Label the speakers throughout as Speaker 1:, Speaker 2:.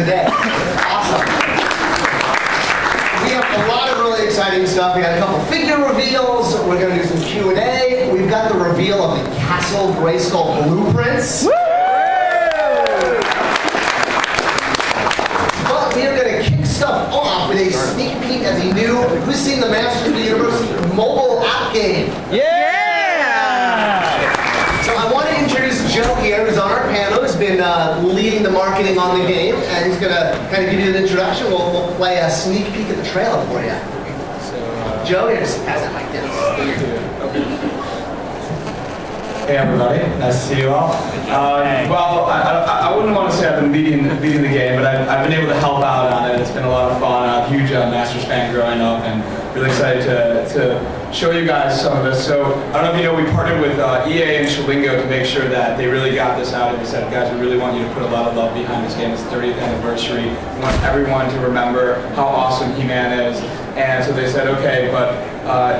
Speaker 1: today. Awesome. We have a lot of really exciting stuff. We got a couple figure reveals. We're going to do some Q&A. We've got the reveal of the Castle Grayskull blueprints. But we are going to kick stuff off with a sneak peek at the new, who's seen the Masters of the Universe mobile app game?
Speaker 2: Yeah!
Speaker 1: So I want to introduce Joe here, who's on our panel, who's been leading the marketing on the game, and he's going to kind of give you an introduction. We'll play a sneak peek at the trailer for you. Joe, here, just pass it like this.
Speaker 3: Hey everybody, nice to see you all. Well, I wouldn't want to say I've been leading the game, but I've been able to help out on it. It's been a lot of fun. I'm a huge Masters fan growing up, and really excited to show you guys some of this. So I don't know if you know, we partnered with EA and Shalingo to make sure that they really got this out. And we said, guys, we really want you to put a lot of love behind this game. It's 30th anniversary. We want everyone to remember how awesome He-Man is. And so they said, okay, but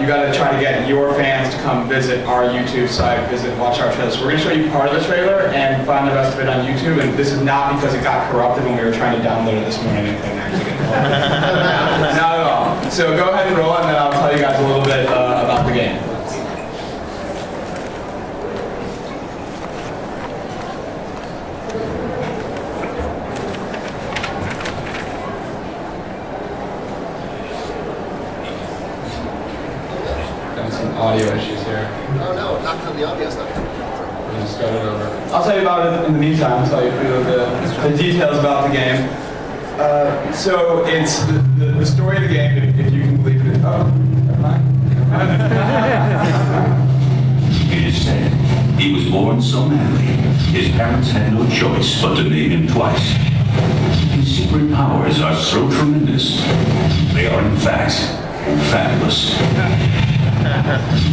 Speaker 3: you got to try to get your fans to come visit our YouTube site, watch our trailers. So we're going to show you part of the trailer and find the rest of it on YouTube. And this is not because it got corrupted when we were trying to download it this morning. Anything actually get corrupted. Not at all. So go ahead and roll it, and then I'll tell you guys a little bit about the game. Audio issues here.
Speaker 1: Oh no, not because the audio stuff.
Speaker 3: We're going to start it over. I'll tell you about it in the meantime. I'll tell you the details about the game. So it's the story of the game, if you can believe it. Oh, never mind.
Speaker 4: It is said he was born so manly, his parents had no choice but to name him twice. His secret powers are so tremendous, they are in fact fabulous.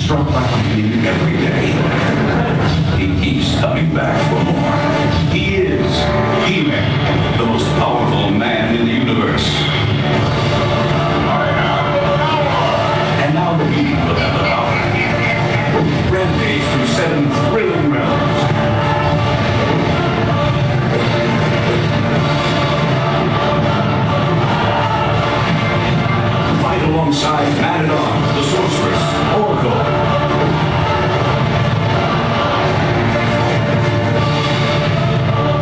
Speaker 4: Struck by lightning every day, he keeps coming back for more. He is He-Man, the most powerful man in the universe. And now we will have the power. Rampage through 7 thrilling realms. Fight alongside Man-at-Arms, the Sorceress, Oracle.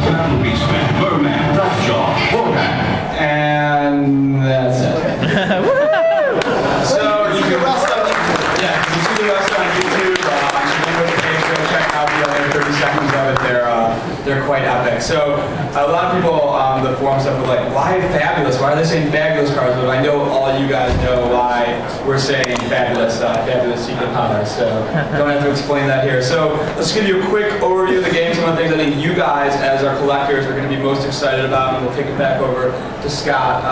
Speaker 4: Battle Beastman, Merman, Blackjaw, Rodan.
Speaker 3: And that's it. So you can see the rest on YouTube. Go check out the other 30 seconds of it. They're quite epic. So a lot of people on the forum stuff were like, why fabulous? Why are they saying fabulous cars? But I know all you guys know why we're saying fabulous secret powers. So don't have to explain that here. So let's give you a quick overview of the game. Some of the things I think you guys, as our collectors, are going to be most excited about, and we'll take it back over to Scott.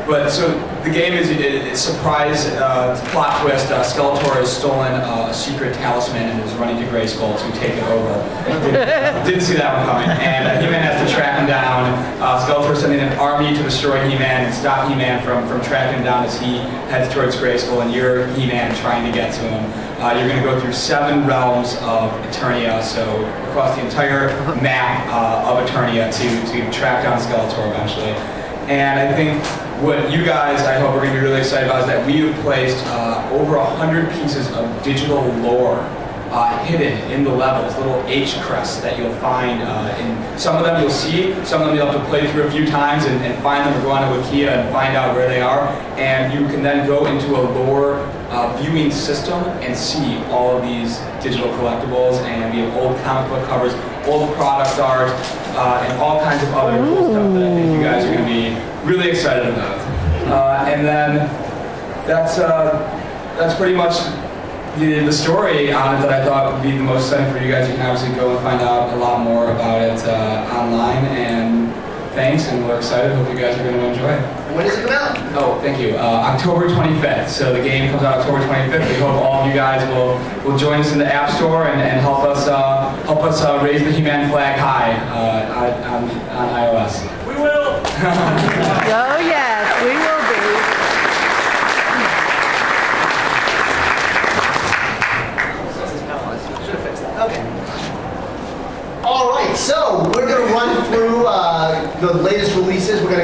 Speaker 3: But so the game is a surprise plot twist. Skeletor has stolen a secret talisman and is running to Grayskull to take it over. Didn't see that one coming. And He-Man has to track him down. Skeletor is sending an army to destroy He-Man and stop He-Man from tracking him down as he heads towards Grayskull. And you're He-Man trying to get to him. You're going to go through 7 realms of Eternia, so across the entire map of Eternia to track down Skeletor eventually. And I think what you guys, I hope, are going to be really excited about is that we have placed over 100 pieces of digital lore hidden in the levels, little H crests that you'll find. In some of them you'll see, some of them you'll have to play through a few times and find them, or go on to Wikia and find out where they are. And you can then go into a lore viewing system and see all of these digital collectibles, and we have old comic book covers, old product art, and all kinds of other cool stuff that I think you guys are going to be really excited about. And then that's pretty much the story on it that I thought would be the most exciting for you guys. You can obviously go and find out a lot more about it online, and thanks, and we're excited. Hope you guys are going to enjoy it.
Speaker 1: When does it come out?
Speaker 3: Oh, thank you. October 25th. So the game comes out October 25th. We hope all of you guys will join us in the App Store and help us raise the He-Man flag high on iOS.
Speaker 2: We will!
Speaker 5: Oh yes, we will be.
Speaker 1: Should have fixed that. Okay. All right, so we're going to run through the latest releases. We're going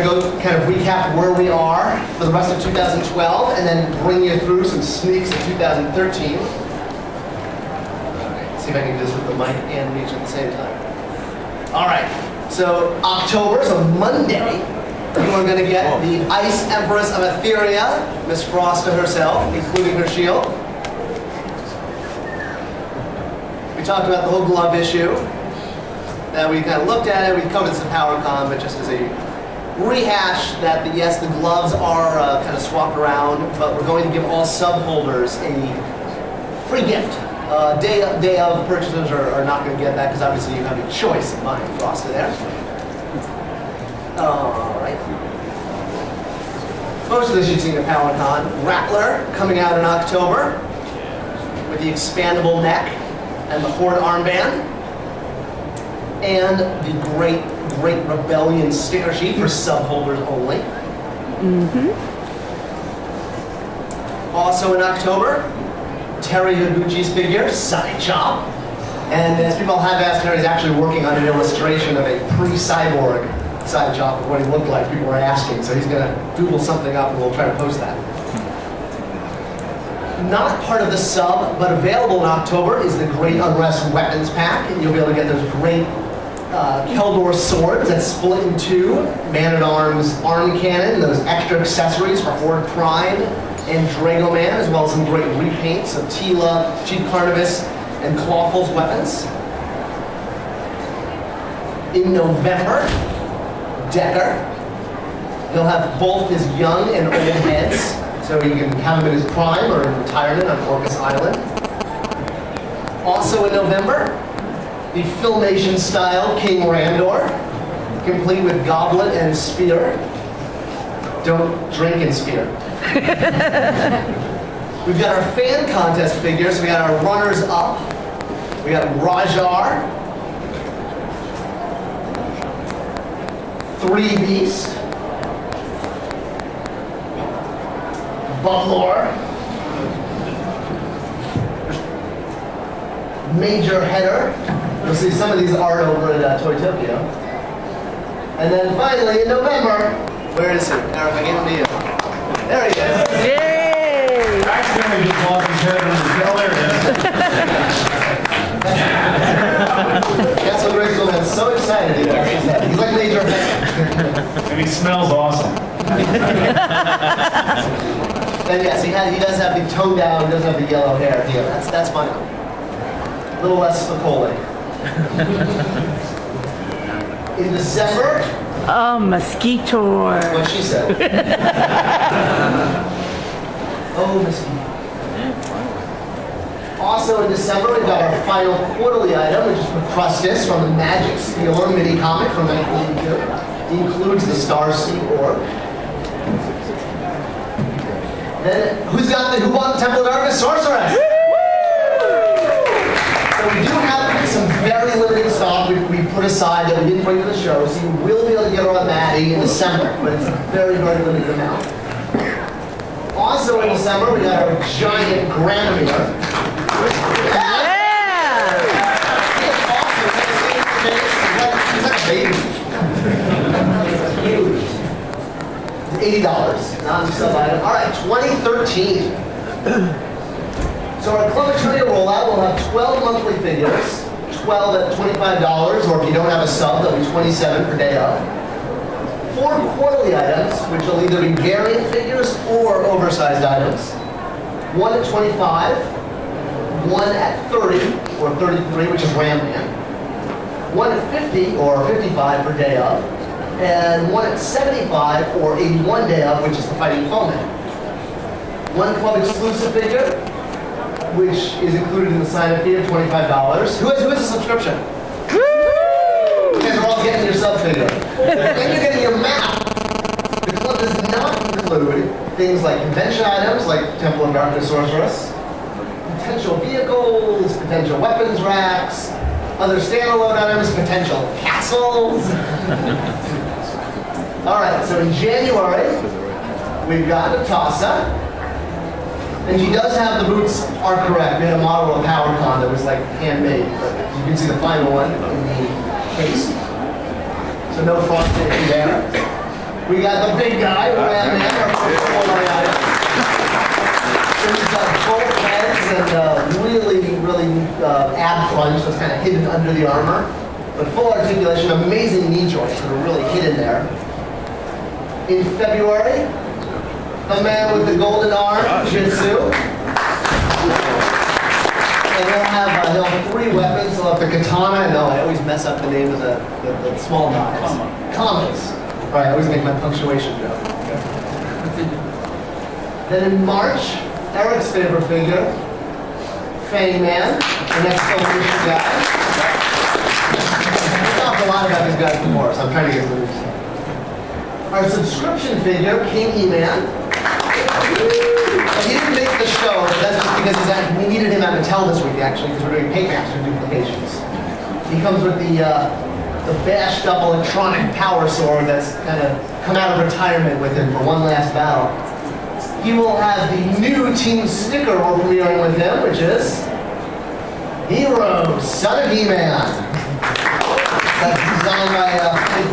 Speaker 1: recap where we are for the rest of 2012 and then bring you through some sneaks of 2013. See if I can do this with the mic and reach at the same time. All right, so October, so Monday, you are going to get the Ice Empress of Etheria, Miss Frosta herself, including her shield. We talked about the whole glove issue. That we kind of looked at it, we covered some PowerCon, but just as a rehash that yes, the gloves are kind of swapped around, but we're going to give all sub-holders a free gift. Day of purchasers are not going to get that because obviously you have a choice of buying Frosta there. All right. Most of this you've seen at PowerCon. Rattler coming out in October with the expandable neck and the Horde armband. And the Great Rebellion sticker sheet for sub-holders only. Also in October, Terry Higuchi's figure, Side Chop. And as people have asked, Terry's actually working on an illustration of a pre-cyborg Side Chop of what he looked like. People were asking, so he's going to doodle something up and we'll try to post that. Not part of the sub, but available in October is the Great Unrest Weapons Pack. And you'll be able to get those great Keldor swords that split in two, Man-at-Arms arm cannon, those extra accessories for Horde Prime and Dragoman, as well as some great repaints of Tila, Chief Carnivus, and Clawful's weapons. In November, Decker. He'll have both his young and old heads, so you can have him in his prime or in retirement on Orcus Island. Also in November, the Filmation-style King Randor, complete with goblet and spear. Don't drink and spear. We've got our fan contest figures. We got our runners-up. We got Rajar, 3 Beast, Butlor, Major Header. You'll see some of these art over at Toy Tokyo. And then finally, in November, where is he? Eric, I gave him to you. There he is.
Speaker 5: Yay!
Speaker 3: I accidentally just lost his head in the tail. There it is.
Speaker 1: Castle Grayskull is so excited. He's like Major Header.
Speaker 3: And he smells awesome.
Speaker 1: And yes, he does have the tone down, he does have the yellow hair here. That's fine. A little less Spicoli. In December,
Speaker 5: Oh, mosquito.
Speaker 1: what she said. Oh, mosquito. Also in December, we've got our final quarterly item, which is Procrustes from the Magic Stealer mini comic from 1982. It includes the Starseed orb. Then, who bought the Temple of Darkness Sorceress? So we do have some very limited stock we put aside that we didn't bring to the show, so you will be able to get her on Matty in December, but it's a very, very limited amount. Also in December, we got our giant Granomir.
Speaker 5: Yeah!
Speaker 1: It's awesome. He's like a baby. Huge. $80, non-sub item. All right, 2013. So our Club Eternity rollout will have 12 monthly figures, 12 at $25, or if you don't have a sub, that'll be $27 per day of. 4 quarterly items, which will either be variant figures or oversized items. 1 at $25, 1 at $30, or $33, which is Ram-Man. 1 at $50, or $55 per day of. And 1 at $75, or $81 day of, which is the Fighting Foeman. 1 club exclusive figure, which is included in the sign-up fee of $25. Who has a subscription? Woo! You guys are all getting your sub figure. And you're getting your map. The club does not include things like convention items, like Temple of Darkness Sorceress, potential vehicles, potential weapons racks, other standalone items, potential castles. All right, so in January, we've got Natasha. And she does have the boots are correct. We had a model of PowerCon that was like handmade, but you can see the final one in the case. So no frost issue there. We got the big guy, Ram Man, our first one item. He's got full heads and really ab crunch that's kind of hidden under the armor. But full articulation, amazing knee joints that are really hidden there. In February, the man with the golden arm, Jitsu. And he'll have 3 weapons. He'll have the katana. No, I always mess up the name of the small knives. Kamas. Right, I always make my punctuation joke. Then in March, Eric's favorite figure, Fang Man, the next celebration guy. We've talked a lot about these guys before, so I'm trying to get rid of stuff. Our subscription figure, King E-Man. And he didn't make the show, but that's just because we needed him at Mattel this week, actually, because we're doing Paymaster duplications. He comes with the bashed up electronic power sword that's kind of come out of retirement with him for one last battle. He will have the new team sticker we're premiering with him, which is Hero, Son of E-Man. That's designed by Matty,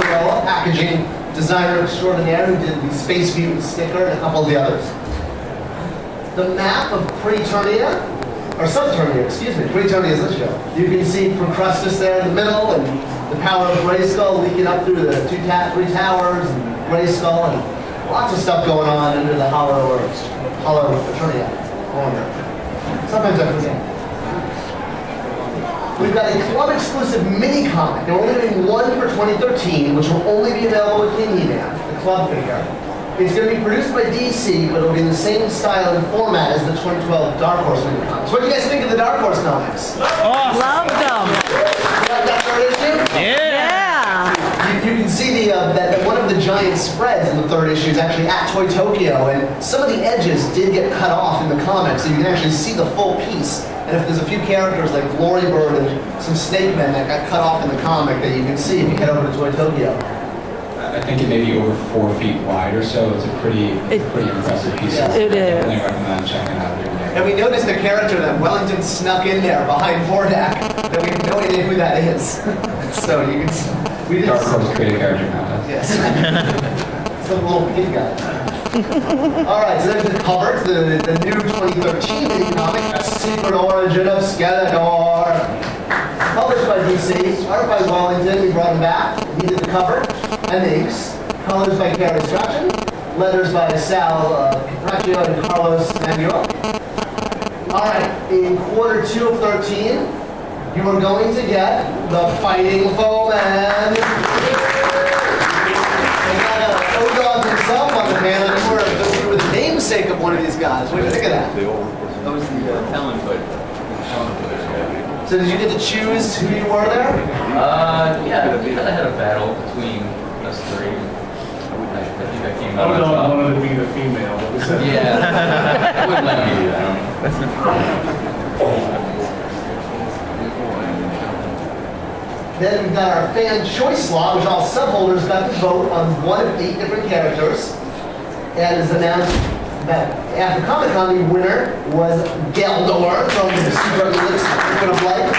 Speaker 1: packaging designer extraordinaire who did the Space Mutant sticker and a couple of the others. The map of Preternia, or Subternia, excuse me. Preternia is this show. You can see Procrustes there in the middle, and the power of Grayskull leaking up through the 3 towers, and Grayskull, and lots of stuff going on under the hollow Preternia. Sometimes I forget. We've got a club-exclusive mini-comic. We're only doing one for 2013, which will only be available with King E-Man, the club figure. It's going to be produced by DC, but it'll be in the same style and format as the 2012 Dark Horse mini-comics. What do you guys think of the Dark Horse comics?
Speaker 5: Loved them.
Speaker 1: You like that third issue?
Speaker 5: Yeah.
Speaker 1: You can see that one of the giant spreads in the 3rd issue is actually at Toy Tokyo, and some of the edges did get cut off in the comics, so you can actually see the full piece. And if there's a few characters like Glory Bird and some Snake Men that got cut off in the comic that you can see if you head over to Toy Tokyo.
Speaker 3: I think it may be over 4 feet wide or so. It's a pretty impressive piece.
Speaker 1: Yeah.
Speaker 5: It is.
Speaker 3: I recommend checking it out.
Speaker 1: And we noticed a character that Wellington snuck in there behind Vordak that we have no idea who that is. So you can see. We didn't
Speaker 3: Dark Horse created a character now.
Speaker 1: Yes. Some little pig guy. All right, so there's the cover. It's the new 2013 mini comic, A Secret Origin of Skeletor. Published by DC, art by Wellington. We brought him back. He did the cover and the inks. Colors by Carrie Strachan. Letters by Sal Capraccio and Carlos Manuel. All right, in quarter 2 of 13, you are going to get the Fighting Foeman. We got O-Dog himself on the panel. I swear he was the namesake of one of these guys. What do you think of that?
Speaker 2: That was the Talon Foot.
Speaker 1: So did you get to choose who you were there?
Speaker 2: Yeah, we kind of had a battle between us 3. I think I came out on top.
Speaker 6: I wanted to be the female.
Speaker 2: Yeah. I wouldn't let me do that.
Speaker 1: Then we've got our fan choice slot, which all subholders got to vote on one of 8 different characters. And it's announced that after Comic-Con, the winner was Geldor from the Secret Liquid of Life.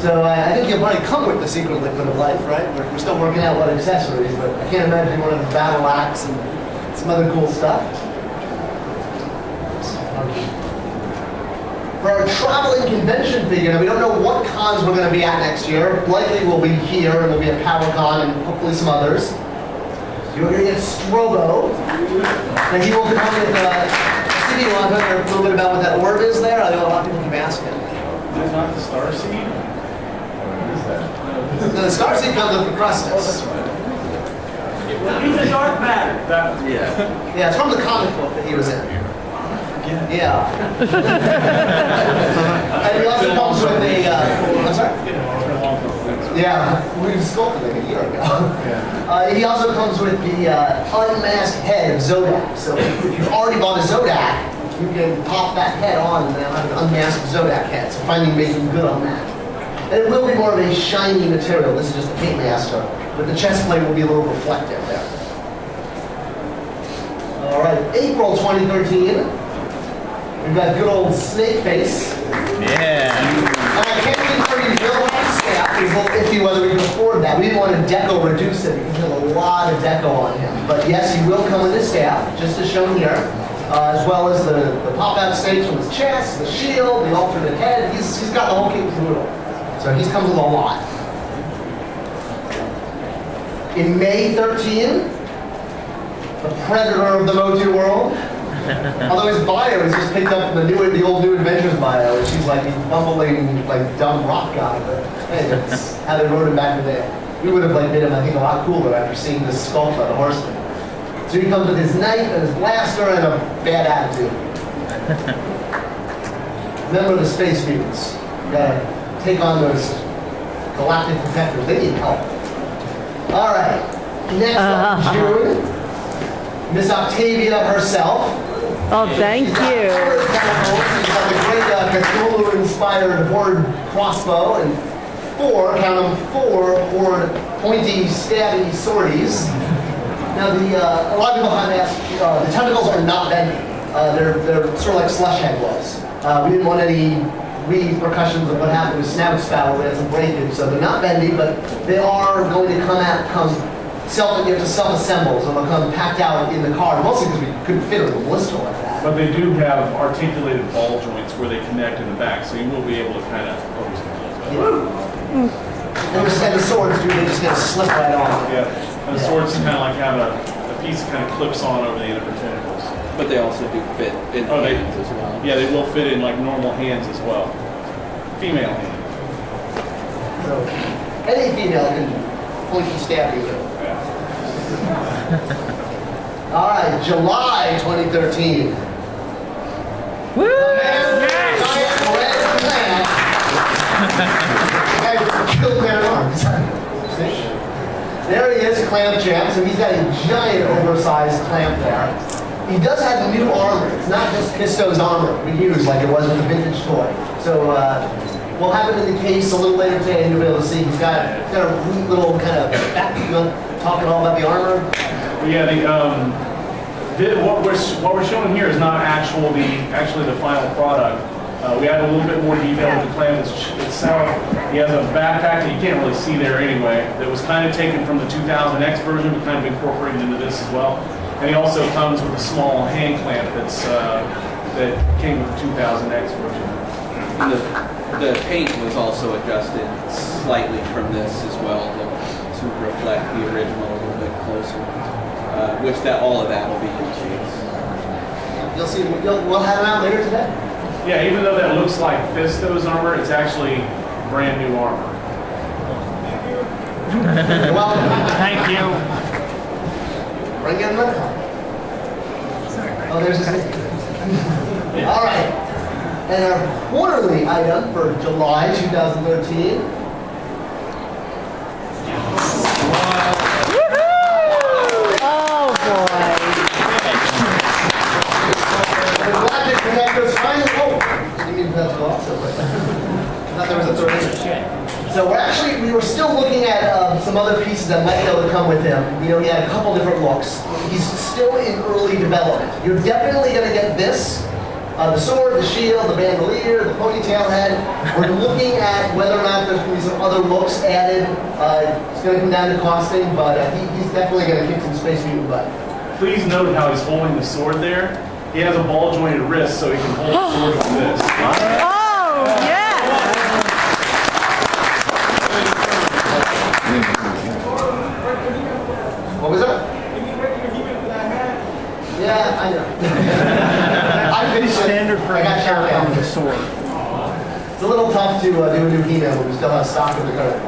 Speaker 1: So I think you'll probably come with the Secret Liquid of Life, right? We're still working out what accessories, but I can't imagine one of the battle axe and some other cool stuff. For our traveling convention figure, now we don't know what cons we're going to be at next year. Likely we'll be here, and we'll be at PowerCon and hopefully some others. You're going to get Strobo. And he will come with CD. You want to talk a little bit about what that orb is there? I know a lot of people keep asking.
Speaker 6: That's not the Star Seed? What is that?
Speaker 1: The Star Seed comes with the Procrustes.
Speaker 6: He's a dark matter.
Speaker 2: Yeah.
Speaker 1: Yeah, it's from the comic book that he was in. Yeah. And he also comes with a, I'm sorry? Yeah, we sculpted like a year ago. He also comes with the unmasked head of Zodak. So if you've already bought a Zodak, you can pop that head on and have an unmasked Zodak head. So finally making good on that. And it will be more of a shiny material. This is just a paint master. But the chest plate will be a little reflective there. All right, April 2013. We've got good old Snake Face.
Speaker 7: Yeah.
Speaker 1: And I can't wait for you, Bill and staff. was a little iffy whether we could afford that. We didn't want to deco reduce it because there's a lot of deco on him. But yes, he will come with his staff, just as shown here, as well as the pop-out stakes from his chest, the shield, the alternate head. He's got the whole kit and caboodle. So he's come with a lot. In May 13, the predator of the Motu world. Although his bio is just picked up from the old New Adventures bio, which he's like a bumbling, like dumb rock guy. But hey, that's how they wrote him back in the day. We would have like made him, I think, a lot cooler after seeing this sculpt by the horseman. So he comes with his knife and his blaster and a bad attitude. Remember the space mutants. You gotta take on those galactic protectors. They need help. All right. Next up, June. Miss Octavia herself.
Speaker 5: Oh, thank you.
Speaker 1: She's got the great Cthulhu-inspired Horde crossbow and four Horde pointy, stabby swordies. Now, a lot of people have asked, the tentacles are not bendy. They're sort of like Slushhead was. We didn't want any repercussions of what happened with Snout Spout where we had some breakage, so they're not bendy, but they are going to you have to self-assemble, so they'll come packed out in the car, mostly because we couldn't fit it with a blister like that.
Speaker 6: But they do have articulated ball joints where they connect in the back, so you will be able to kind of focus them a little bit.
Speaker 1: Yeah. And the swords, dude, they just kind of slip right on.
Speaker 6: Yeah, and the swords kind of like have a piece that kind of clips on over the end of their tentacles.
Speaker 2: But they also do fit in hands as well.
Speaker 6: Yeah, they will fit in like normal hands as well. Female hands.
Speaker 1: So, any female can pointy stab you. All right, July 2013.
Speaker 5: Woo!
Speaker 1: There he is, Clamp Champ. So he's got a giant oversized clamp there. He does have new armor. It's not just Fisto's armor we use like it was with the vintage toy. So we'll have it in the case a little later today and you'll be able to see. He's got a neat little kind of back. You want to talk at all about the armor?
Speaker 6: Well, yeah, what we're showing here is not actually the final product. We added a little bit more detail with the clamp itself. He has a backpack that you can't really see there anyway. That was kind of taken from the 2000X version, but kind of incorporated into this as well. And he also comes with a small hand clamp that came with the 2000X version.
Speaker 2: And the paint was also adjusted slightly from this as well to reflect the original a little bit closer. All of that will be in shades.
Speaker 1: You'll see. We'll have it out later today.
Speaker 6: Yeah, even though that looks like Fisto's armor, it's actually brand new armor.
Speaker 1: You're welcome.
Speaker 6: Thank you.
Speaker 1: Bring in the car. Oh, there's his name. All right. And our quarterly item for July 2013.
Speaker 5: Oh, boy.
Speaker 1: The Galactic Connectors finally. Oh, didn't mean that to go off so quick. I thought there was a third image. So we were still looking at some other pieces that might be able to come with him. You know, he had a couple different looks. He's still in early development. You're definitely going to get this. The sword, the shield, the bandolier, the ponytail head. We're looking at whether or not there's going to be some other looks added. It's going to come down to costing, but he's definitely going to kick some Space Mutant butt.
Speaker 6: Please note how he's holding the sword there. He has a ball jointed wrist so he can hold the sword like this.
Speaker 5: Oh, yes.
Speaker 1: What was that? Yeah, I know. I finished standard for I got shot down with a sword. It's a little tough to do a new He-Man when we still have stock in the cart.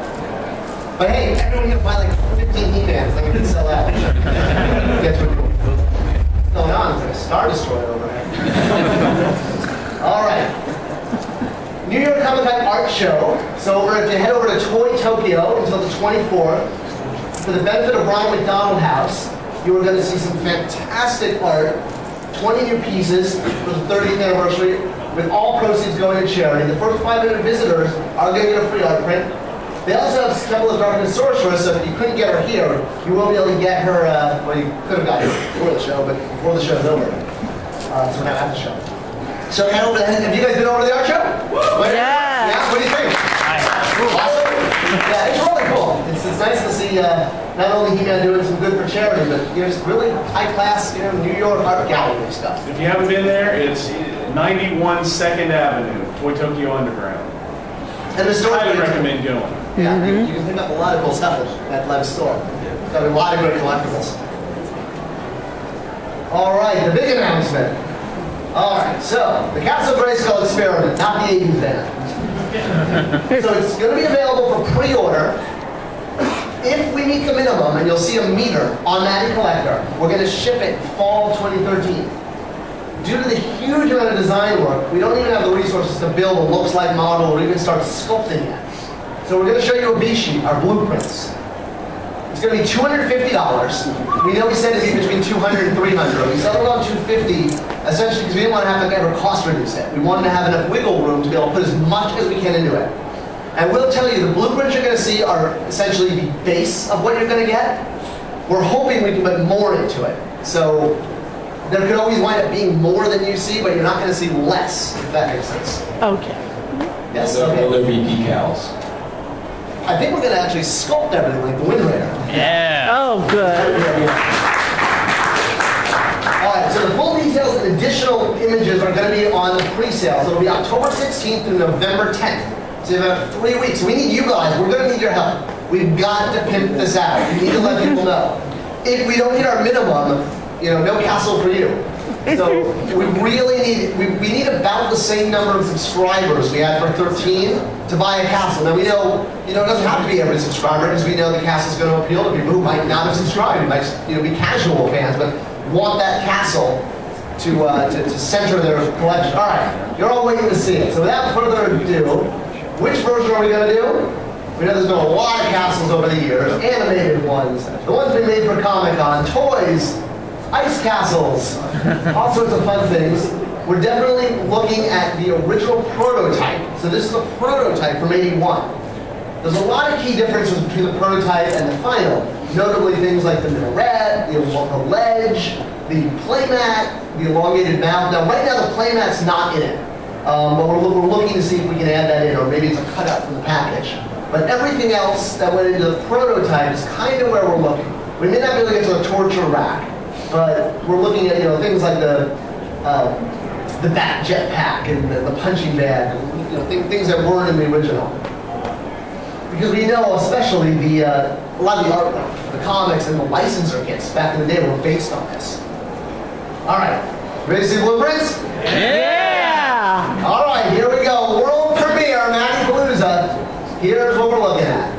Speaker 1: But hey, everyone can buy like 15 He-Mans, like we can sell out. That's what what's going on? It's like a Star Destroyer over there. All right. New York Comic Con Art Show. So if you head over to Toy Tokyo until the 24th, for the benefit of Ronald McDonald House, you are going to see some fantastic art, 20 new pieces for the 30th anniversary, with all proceeds going to charity. The first 500 visitors are going to get a free art print. They also have Temple of Darkness Sorcerer, so if you couldn't get her here, you will be able to get her, well, you could have got her before the show, but before the show's over. So we're not at the show. So head over to, have you guys been over to the art show?
Speaker 5: Yeah.
Speaker 1: Yeah, what do you think? Awesome. Yeah, it's really cool. It's nice to see not only He-Man doing some good for charity, but just really high-class, New York art gallery stuff.
Speaker 6: If you haven't been there, it's 91 2nd Avenue, Toy Tokyo Underground.
Speaker 1: And the store,
Speaker 6: Highly recommend going.
Speaker 1: yeah, you can pick up a lot of cool stuff at that live store. Got a lot of great collectibles. All right, the big announcement. All right, so the Castle Grayskull experiment, not the 80s band. So it's going to be available for pre-order. If we meet the minimum, and you'll see a meter on Matty Collector, we're going to ship it fall 2013. Due to the huge amount of design work, we don't even have the resources to build a looks-like model or even start sculpting yet. So we're going to show you a B-sheet, our blueprints. It's going to be $250. We know we said it'd be between $200 and $300. We settled on $250, essentially because we didn't want to have to ever cost reduce it. We wanted to have enough wiggle room to be able to put as much as we can into it. And we'll tell you, the blueprints you're going to see are essentially the base of what you're going to get. We're hoping we can put more into it. So there could always wind up being more than you see, but you're not going to see less, if that makes sense.
Speaker 5: Okay.
Speaker 1: Yes,
Speaker 3: Will
Speaker 1: okay.
Speaker 3: there be decals?
Speaker 1: I think we're going to actually sculpt everything like the Wind Raider.
Speaker 5: Oh, good.
Speaker 1: All right, so the full details and additional images are going to be on the pre-sales. It'll be October 16th through November 10th. So you have about 3 weeks. We need you guys. We're going to need your help. We've got to pimp this out. We need to let people know. If we don't hit our minimum, no castle for you. So we really need, we need about the same number of subscribers we had for 13 to buy a castle. Now we know, it doesn't have to be every subscriber because we know the castle's going to appeal to people who might not have subscribed, who might be casual fans, but want that castle to center their collection. All right, you're all waiting to see it. So without further ado, which version are we going to do? We know there's been a lot of castles over the years, animated ones, the ones we made for Comic-Con, toys, ice castles, all sorts of fun things. We're definitely looking at the original prototype. So this is a prototype from '81. There's a lot of key differences between the prototype and the final. Notably things like the minaret, the ledge, the playmat, the elongated mouth. Now right now the playmat's not in it. But we're looking to see if we can add that in, or maybe it's a cutout from the package. But everything else that went into the prototype is kind of where we're looking. We may not be able to get to the torture rack, but we're looking at things like the bat jetpack and the punching bag, things that weren't in the original. Because we know, especially a lot of the artwork, the comics and the licensor kits back in the day were based on this. All right, ready to see blueprints?
Speaker 5: Yeah!
Speaker 1: All right, here we go. World premiere, Matty Palooza. Here's what we're looking at.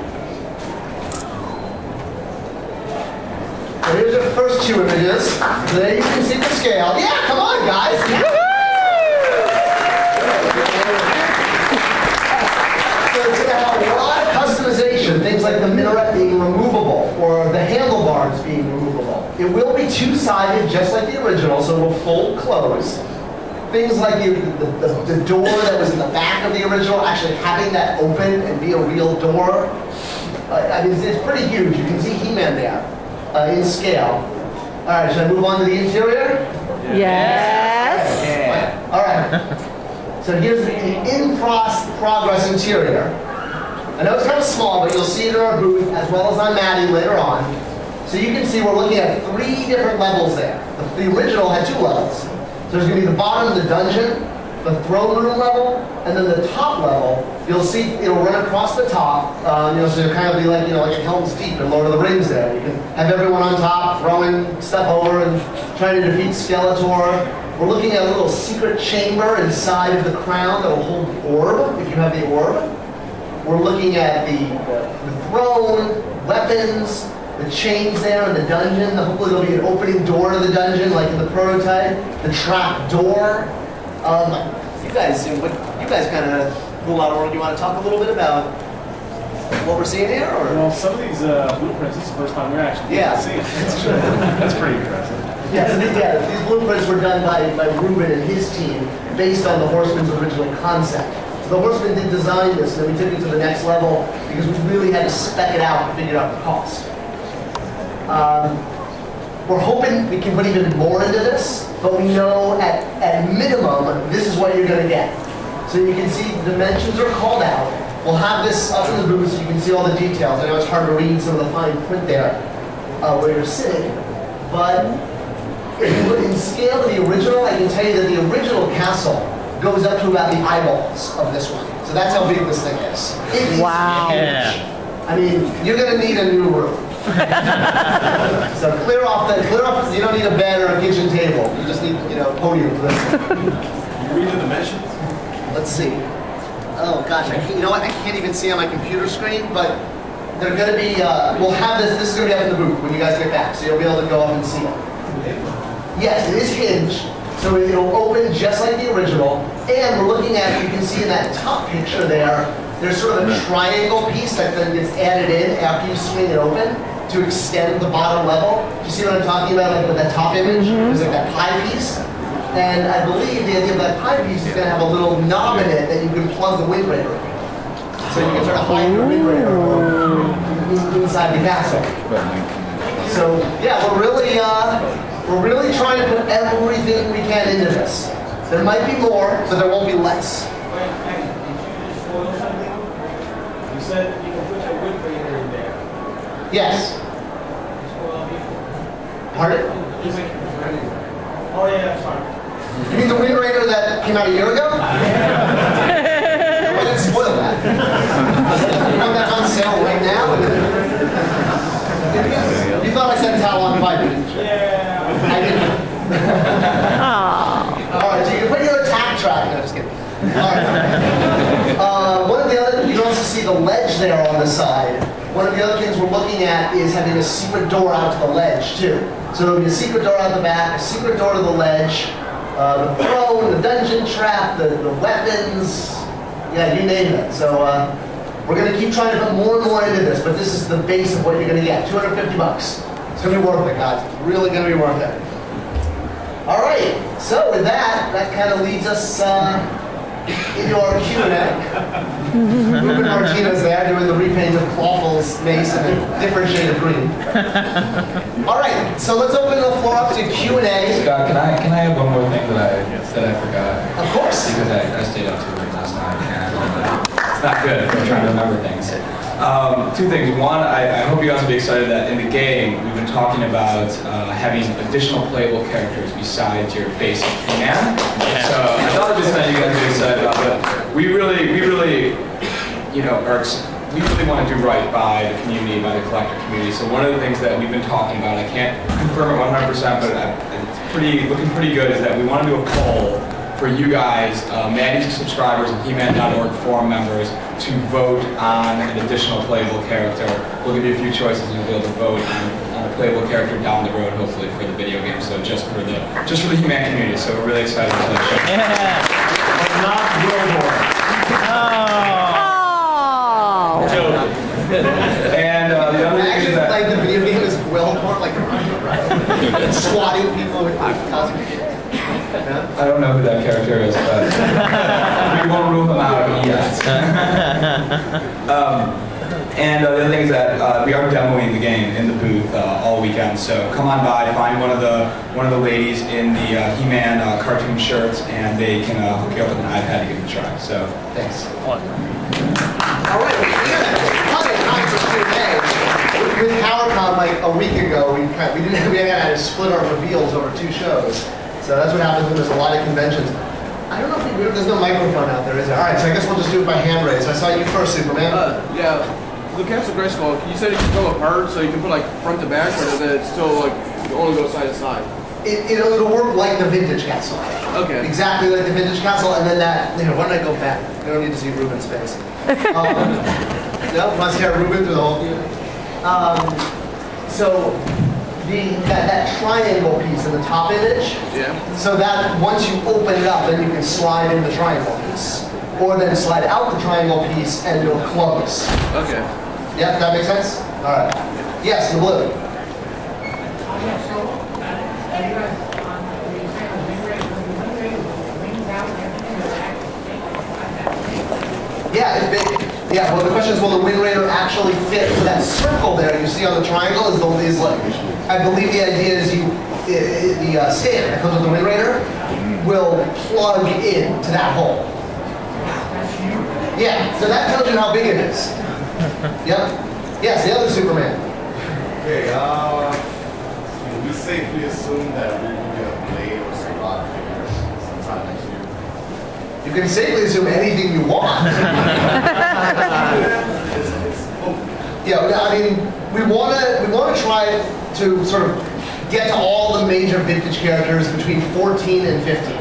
Speaker 1: So here's your first 2 images. So there you can see the scale. Yeah, come on, guys. So it's going to have a lot of customization. Things like the minaret being removable or the handlebars being removable. It will be 2-sided, just like the original, so it will fold close. Things like the door that was in the back of the original, actually having that open and be a real door. It's pretty huge. You can see He-Man there in scale. All right, should I move on to the interior?
Speaker 5: Yes.
Speaker 1: Yeah. All right. So here's the in-progress interior. I know it's kind of small, but you'll see it in our booth as well as on Matty later on. So you can see we're looking at 3 different levels there. The original had 2 levels. So there's going to be the bottom of the dungeon, the throne room level, and then the top level. You'll see it'll run across the top. So it'll kind of be like like a Helm's Deep in Lord of the Rings. There, you can have everyone on top throwing stuff over and trying to defeat Skeletor. We're looking at a little secret chamber inside of the crown that will hold the orb, if you have the orb. We're looking at the throne, weapons, the chains there in the dungeon. Hopefully there'll be an opening door to the dungeon, like in the prototype. The trap door. You guys kind of do a lot of work. You want to talk a little bit about what we're seeing here, or?
Speaker 6: Well, some of these blueprints, this is the first time we're actually seeing it.
Speaker 1: That's true.
Speaker 6: That's pretty impressive.
Speaker 1: Yes, these blueprints were done by Ruben and his team based on the Horseman's original concept. So the Horseman did design this, and then we took it to the next level because we really had to spec it out and figure out the cost. We're hoping we can put even more into this, but we know at minimum, this is what you're going to get. So you can see the dimensions are called out. We'll have this up in the booth so you can see all the details. I know it's hard to read some of the fine print there where you're sitting, but if you look in scale of the original, I can tell you that the original castle goes up to about the eyeballs of this one. So that's how big this thing is. It is
Speaker 5: Wow.
Speaker 1: huge. I mean, you're gonna need a new room. So clear off, you don't need a bed or a kitchen table. You just need, a podium for this.
Speaker 3: You read the dimensions?
Speaker 1: Let's see. Oh gosh, you know what? I can't even see on my computer screen, but they're gonna be, we'll have this is gonna be up in the booth when you guys get back, so you'll be able to go up and see it. Yes, it is hinged, so it'll open just like the original, and we're looking at, you can see in that top picture there's sort of a triangle piece that then gets added in after you swing it open to extend the bottom level. Do you see what I'm talking about, like with that top image? There's like that pie piece. And I believe the idea of that pie piece is going to have a little knob in it that you can plug the wind raider in. So you can sort of hide your wind raider inside the castle. So yeah, we're really trying to put everything we can into this. There might be more, but there won't be less.
Speaker 7: You said you can put your wood grater in there.
Speaker 1: Yes. Pardon?
Speaker 7: Oh yeah, sorry.
Speaker 1: You mean the wind raider that came out a year ago? I didn't spoil that. You know that's on sale right now? You thought I said towel on fire, didn't you?
Speaker 7: Yeah.
Speaker 1: I didn't.
Speaker 5: Aw.
Speaker 1: All right, so you can put your attack track. No, just kidding. All right. One of the other, you can also see the ledge there on the side. One of the other things we're looking at is having a secret door out to the ledge too. So there'll be a secret door out the back, a secret door to the ledge, the throne, the dungeon trap, the weapons, yeah, you name it. So we're going to keep trying to put more and more into this, but this is the base of what you're going to get, $250. It's going to be worth it, guys. It's really going to be worth it. All right, so with that kind of leads us into our Q&A. Ruben Martinez there doing the repaint of Clawful's mace in a different shade of green. All right, so let's open the floor up to Q&A.
Speaker 8: Scott, can I have one more thing that I forgot?
Speaker 1: Of course.
Speaker 8: Because I stayed up too late last night and it's not good if I'm trying to remember things. Two things. One, I hope you guys will be excited that in the game we've been talking about having additional playable characters besides your basic man. So I thought it was something you guys would be excited about, but we really want to do right by the community, by the collector community. So one of the things that we've been talking about, I can't confirm it 100%, but it's looking pretty good, is that we want to do a poll for you guys, Matty subscribers and He-Man.org forum members, to vote on an additional playable character. We'll give you a few choices and you'll be able to vote on a playable character down the road, hopefully for the video game. So just for the He-Man community. So we're really excited for that show.
Speaker 5: Yeah.
Speaker 6: Not Billboard.
Speaker 5: Oh.
Speaker 8: And the other
Speaker 1: I
Speaker 8: thing is
Speaker 1: actually
Speaker 8: that
Speaker 1: played the video game as Willmore, like swatting people with causing
Speaker 8: I don't know who that character is, but we won't rule him out yet. And the other thing is that we are demoing the game in the booth all weekend. So come on by, find one of the ladies in the He-Man cartoon shirts, and they can hook you up with an iPad to give it a try. So thanks.
Speaker 1: All right, we had plenty of time for Q&A. With PowerCon like a week ago, we had to split our reveals over 2 shows. So that's what happens when there's a lot of conventions. I don't know if there's no microphone out there, is there? All right, so I guess we'll just do it by hand raise. I saw you first, Superman.
Speaker 2: Yeah. The Castle Grayskull, you said you can go apart, so you can put like front to back, or does it still like only go side to side?
Speaker 1: It'll work like the vintage castle.
Speaker 2: Okay.
Speaker 1: Exactly like the vintage castle, and then why don't I go back? I don't need to see Ruben's face. No, want to see our Ruben through the whole thing? So that triangle piece in the top image.
Speaker 2: Yeah.
Speaker 1: So that once you open it up, then you can slide in the triangle piece, or then slide out the triangle piece and it'll close.
Speaker 2: Okay.
Speaker 1: Yeah, that makes sense. All right. Yes, the blue. Yeah, it's big. Yeah, well the question is, will the Wind Raider actually fit? So that circle there you see on the triangle is like, I believe the idea is the stand that comes with the Wind Raider will plug in to that hole. Yeah, so that tells you how big it is. Yep. Yes, the other Superman.
Speaker 9: Okay, can we safely assume that we will get a Blade or Sagat figure sometime next year?
Speaker 1: You can safely assume anything you want. Yeah, I mean, we wanna try to sort of get to all the major vintage characters between 14 and 15.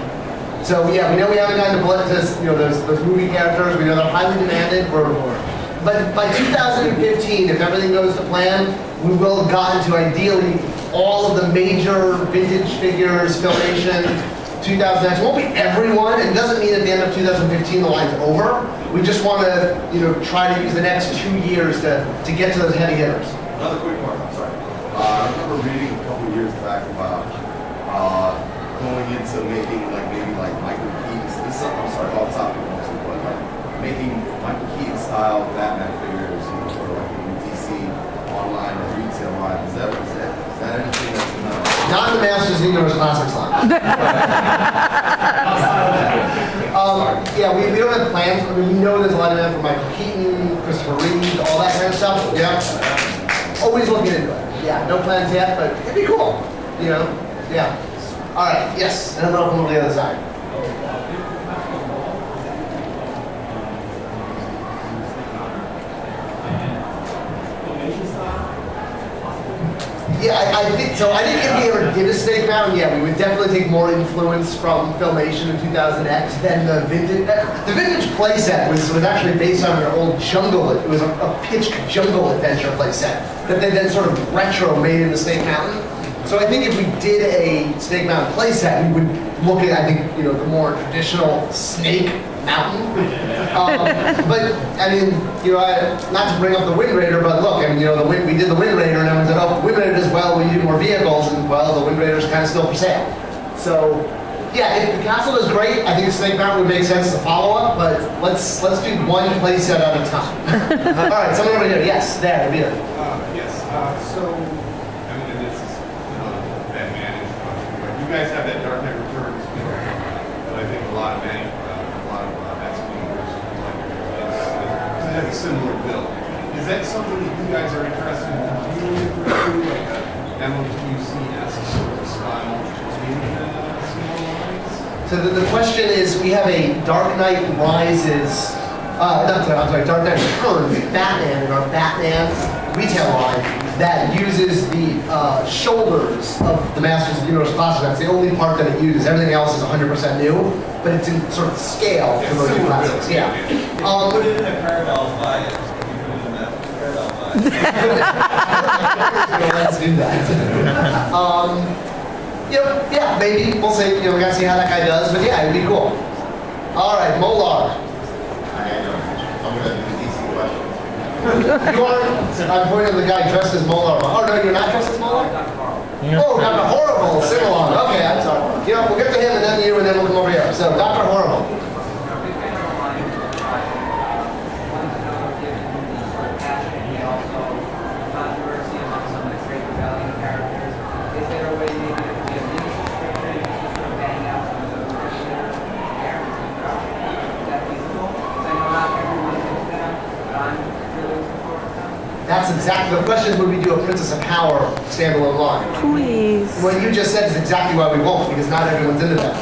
Speaker 1: So yeah, we know we haven't gotten to those movie characters. We know they're highly demanded. But by 2015, if everything goes to plan, we will have gotten to ideally all of the major vintage figures, Filmation, 2000X. It won't be everyone. It doesn't mean at the end of 2015 the line's over. We just want to try to use the next 2 years to get to those heavy hitters.
Speaker 9: Another quick one, I'm sorry. I remember reading a couple years back about going into making maybe Michael Keaton's. This is, I'm sorry, off topic also, but making Michael Keaton style Batman figures, for like a UTC online or retail line. Is that anything that's
Speaker 1: Not in the Masters Universe Classics line. Yeah, we don't have plans. I mean, we know there's a lot of demand for Michael Keaton, Christopher Reeve, all that kind of stuff. Yeah. Always looking into it. Yeah, no plans yet, but it'd be cool. Yeah. All right, yes, and then we'll come over the other side. Yeah, I think so. I think if we ever did a snake mountain, yeah, we would definitely take more influence from Filmation in 2000X than the vintage. The vintage playset was actually based on an old jungle. It was a pitched jungle adventure playset that they then sort of retro made into Snake Mountain. So I think if we did a Snake Mountain playset, we would look at, I think, the more traditional Snake Mountain. But I mean, not to bring up the Wind Raider, but look, I mean, we did the Wind Raider, and everyone said, oh, the Wind Raider does well, we need more vehicles, and well, the Wind Raider's kind of still for sale. So, yeah, if the castle is great, I think Snake Mountain would make sense to follow up, but let's do one playset at a time. All right, someone over here, yes, there, over here.
Speaker 9: Yes. So, I mean, this is that managed, but you guys have that Dark Knight Returns figure that I think a lot of it has a similar build. Is that something that you guys are interested in continuing to pursue, like a MOTUC-esque sort of style between similar lines?
Speaker 1: So the question is, we have a Dark Knight Rises, Dark Knight Returns Batman in our Batman retail line that uses the shoulders of the Masters of the Universe Classic. That's the only part that it uses. Everything else is 100% new, but it's in sort of scale for those two classics. Yeah.
Speaker 7: Put it in a Caravel buy it. You put it in a Caravel buy it.
Speaker 1: Let's do that. Yeah, maybe. We'll see. We gotta see how that guy does, but yeah, it'd be cool. All right, Molar.
Speaker 9: I'm going to do the DC questions.
Speaker 1: You are, I'm pointing at the guy dressed as Molar. Oh, no, you're not dressed as Molar? Oh, Dr. Horrible, sing along. Okay, I'm sorry. We'll get to him and then you, and then we'll come over here. So, Dr. Horrible. That's exactly the question. Would we do a Princess of Power standalone line?
Speaker 5: Please.
Speaker 1: What you just said is exactly why we won't, because not everyone's into that.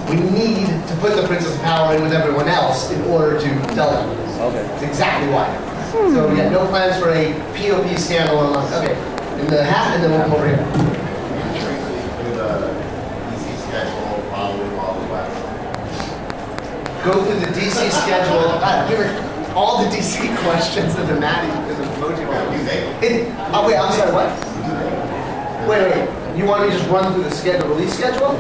Speaker 1: We need to put the Princess of Power in with everyone else in order to sell them.
Speaker 2: Okay.
Speaker 1: That's exactly why. So yeah, no plans for a POP standalone line. Okay, in the hat, and then we'll come over here. Go through the DC schedule. Give it all the DC questions of the Matty is emoji. Wait, I'm sorry, what? Wait. You want me to just run through the release schedule?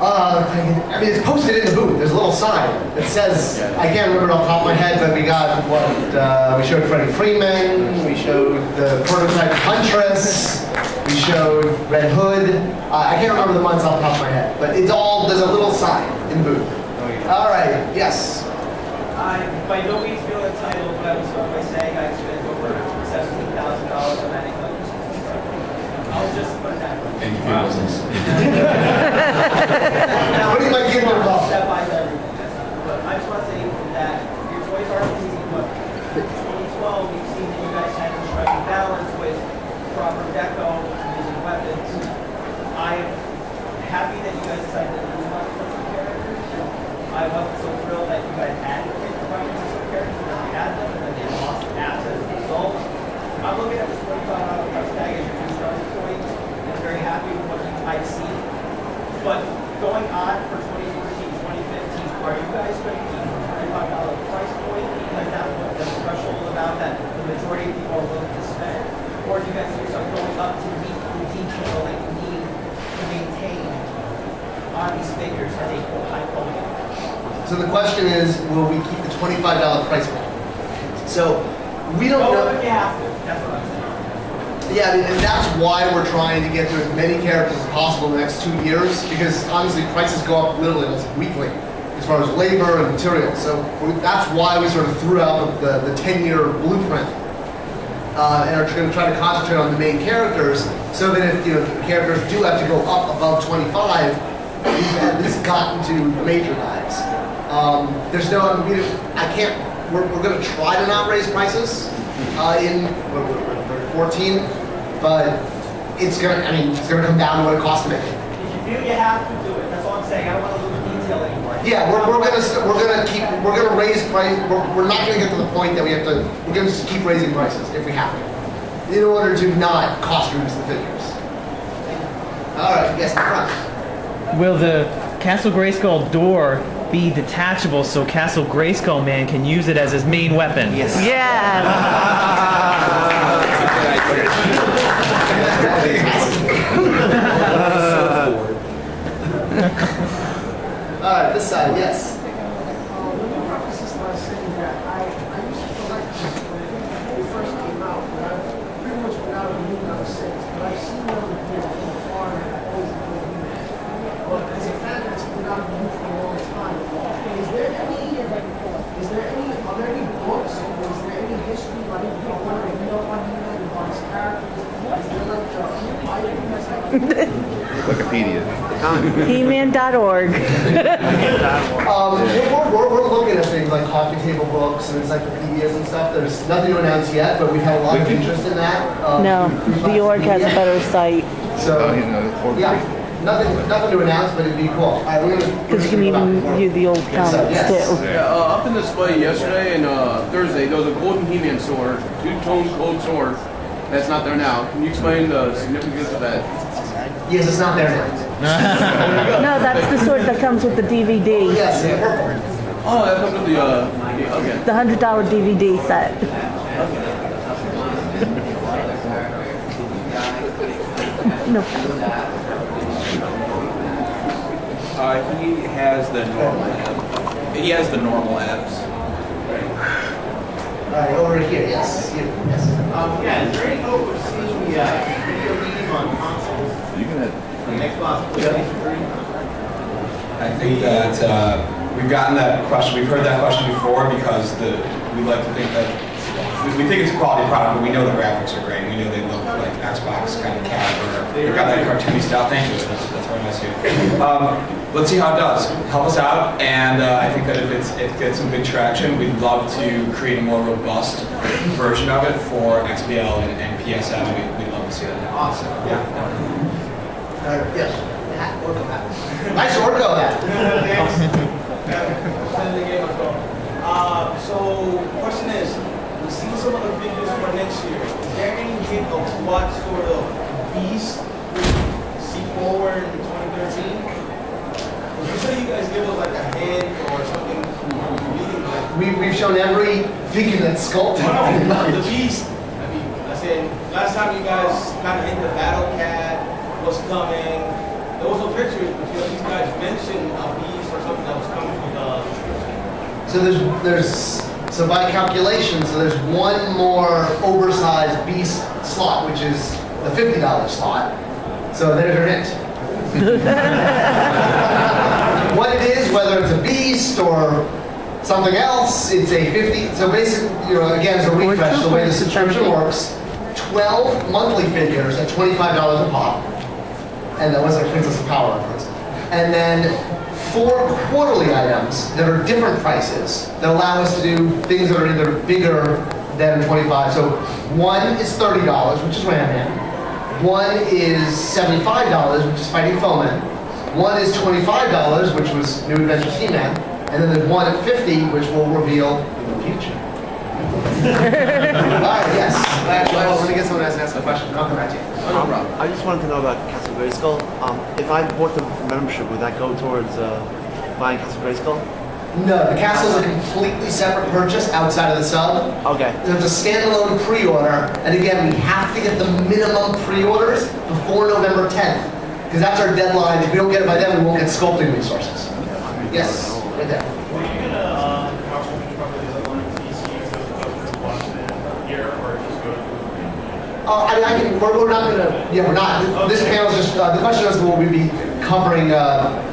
Speaker 1: I mean, it's posted in the booth. There's a little sign that says, I can't remember it off the top of my head, but we got we showed Freddie Freeman, we showed the prototype Huntress, we showed Red Hood. I can't remember the months off the top of my head, but there's a little sign in the booth. All right, yes.
Speaker 7: I by no means feel entitled, but I will start by saying I spent over $17,000 on that. I'll just put that.
Speaker 8: Thank you for your business.
Speaker 1: What do you like getting involved?
Speaker 10: Step by step. But I just want to say that your Toys R Us season, but 2012, we've seen that you guys had to strike a balance with proper deco and using weapons. I am happy that you guys decided to lose money from some characters. I wasn't so thrilled that you guys had to take the money from some characters and then had them and then they lost apps as a result. I'm looking at this $25 price tag as your new starting point. I'm very happy with what you might see. But going on for 2014, 2015, are you guys going to keep the $25 price point because that's what the threshold about that the majority of people are willing to spend? Or do you guys see yourself going up to meet the detail that you need to maintain on these figures as a high quality?
Speaker 1: So the question is, will we keep the $25 price point? So we don't know.
Speaker 10: If you have to, that's what I'm saying.
Speaker 1: Yeah, I mean, and that's why we're trying to get to as many characters as possible in the next 2 years, because honestly, prices go up literally almost weekly as far as labor and materials. So that's why we sort of threw out the 10-year blueprint and are going to try to concentrate on the main characters, so that if characters do have to go up above 25, we've at least gotten to the major guys. There's no, I can't. We're going to try to not raise prices in 14, but it's going to. I mean, it's going to come down to what it costs to make it.
Speaker 10: If you feel you have to do it, that's all I'm saying. I don't want to lose detail anymore.
Speaker 1: Yeah, we're going to raise price. We're not going to get to the point that we have to. We're going to just keep raising prices if we have to, in order to not cost reduce the figures. All right, yes, in the front.
Speaker 11: Will the Castle Grayskull door be detachable so Castle Grayskull Man can use it as his main weapon?
Speaker 1: Yes.
Speaker 5: Yes.
Speaker 1: All right, this side, yes.
Speaker 12: Wikipedia.
Speaker 5: He-Man.org.
Speaker 1: We're looking at things like coffee table books and encyclopedias and stuff. There's nothing to announce yet, but we've had a lot of interest in that.
Speaker 5: No, the org has a better site.
Speaker 1: So, yeah, nothing to announce, but it'd be cool. All right,
Speaker 5: Because you can even view the old comics
Speaker 1: yes.
Speaker 5: too.
Speaker 2: Yeah, up in display yesterday and Thursday, there was a golden He-Man sword, two-tone gold sword. That's not there now. Can you explain the significance of that?
Speaker 1: Yes, it's not there now.
Speaker 5: No, that's the sword that comes with the DVD.
Speaker 1: Yes, in purple.
Speaker 2: Oh, that comes with the, okay.
Speaker 5: The $100 DVD set. No.
Speaker 2: He has the normal abs. He has the normal abs.
Speaker 1: All right, over here, yes. Yes.
Speaker 10: Yeah, is there any hope of seeing the video game on consoles?
Speaker 12: You can have.
Speaker 10: On Xbox, PlayStation 3?
Speaker 8: I think that we've gotten that question, we've heard that question before because we like to think that, we think it's a quality product, but we know the graphics are great. We know they look like Xbox kind of caliber. They've got that cartoony style. Thank you, that's very nice of you. Let's see how it does. Help us out, and I think that if it gets some big traction, we'd love to create a more robust version of it for XBL and PSM. We'd love to see that happen.
Speaker 1: Awesome.
Speaker 8: So, yeah.
Speaker 1: Yes. Hat, Orco hat. Nice Orco hat.
Speaker 10: So, question is, we've seen some of the figures for next year. Is there any hint of what sort of beast we see forward in 2013? Usually you guys give us like a hint or something.
Speaker 1: We've shown every figure that's sculpted.
Speaker 10: No, the beast. I mean, I said, last time you guys kind of hinted Battle Cat was coming. There was no pictures, but these guys mentioned a beast or something that was coming with
Speaker 1: So by calculation, there's one more oversized beast slot, which is the $50 slot. So there's your hint. What it is, whether it's a beast or something else, it's a 50. So basically, again, as a refresh, the way the subscription works, 12 monthly figures at $25 a pop. and that wasn't a Princess of Power reference. And then 4 quarterly items that are different prices that allow us to do things that are either bigger than 25. So one is $30, which is Ram Man. One is $75, which is Fighting Foeman. One is $25, which was New Adventures He-Man. And then there's one at $50, which we'll reveal in the future. All right, yes. We're going to get someone else to ask a question. I'll come back to you.
Speaker 12: I just wanted to know about Castle Grayskull. If I bought the membership, would that go towards buying Castle Grayskull?
Speaker 1: No, the castle's a completely separate purchase outside of the sub.
Speaker 12: Okay.
Speaker 1: There's a standalone pre-order, and again, we have to get the minimum pre-orders before November 10th, because that's our deadline. If we don't get it by then, we won't get sculpting resources. Yes, right there.
Speaker 6: Were you going to here or just go to
Speaker 1: I mean, we're not going to, we're not. This panel's just, the question is, will we be covering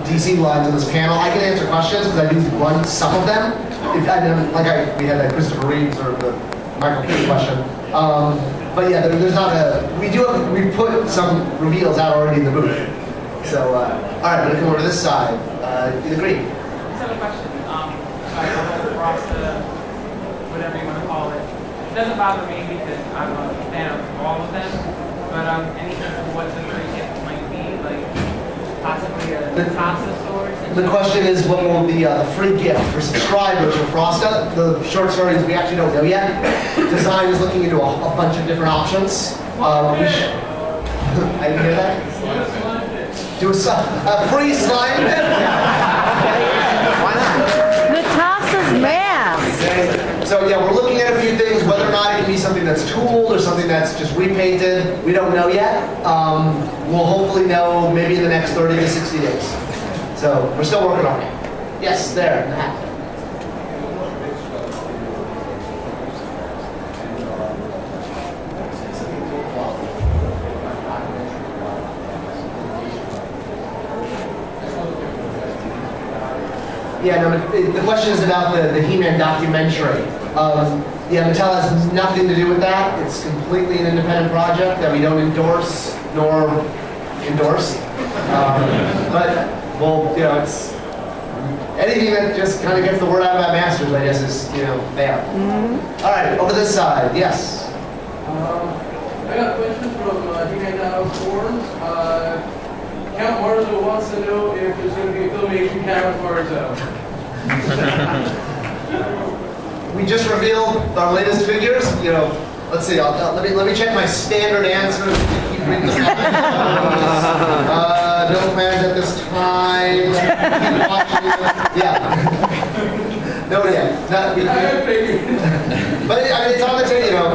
Speaker 1: DC lines in this panel? I can answer questions because I do run some of them. If I didn't, we had that Christopher Reeves or the Michael King question. But yeah, there's not we put some reveals out already in the booth. So, all right, we're going to come over to this side. You agree?
Speaker 13: I just have a question. Whatever you want to call it. It doesn't bother me because I'm a fan of all of them, but anything of what the free gift might be, like possibly a Casa sword.
Speaker 1: The question is, what will the free gift for subscribers for Frosta? The short story is we actually don't know yet. Design is looking into a bunch of different options. I didn't hear that. Do a free slime pit?
Speaker 5: Why not? Natasha's mask.
Speaker 1: So yeah, we're looking at a few things, whether or not it can be something that's tooled or something that's just repainted. We don't know yet. We'll hopefully know maybe in the next 30 to 60 days. So we're still working on it. Yes, there, in the hat. Yeah, no, the question is about the He-Man documentary. Yeah, Mattel has nothing to do with that. It's completely an independent project that we don't endorse nor endorse. But, well, you know, it's anything that just kind of gets the word out about Masters, I guess, is, you know, there. All right, over this side, yes.
Speaker 14: I got a question from He-Man Forums. Count Marzo wants to know if there's going to be a filmation camera Marzo.
Speaker 1: We just revealed our latest figures. You know, let's see. Let me check my standard answers. Keep reading the comments. No plans at this time. Keep watching. Yeah. No, yeah. But I mean, it's on the table. You know,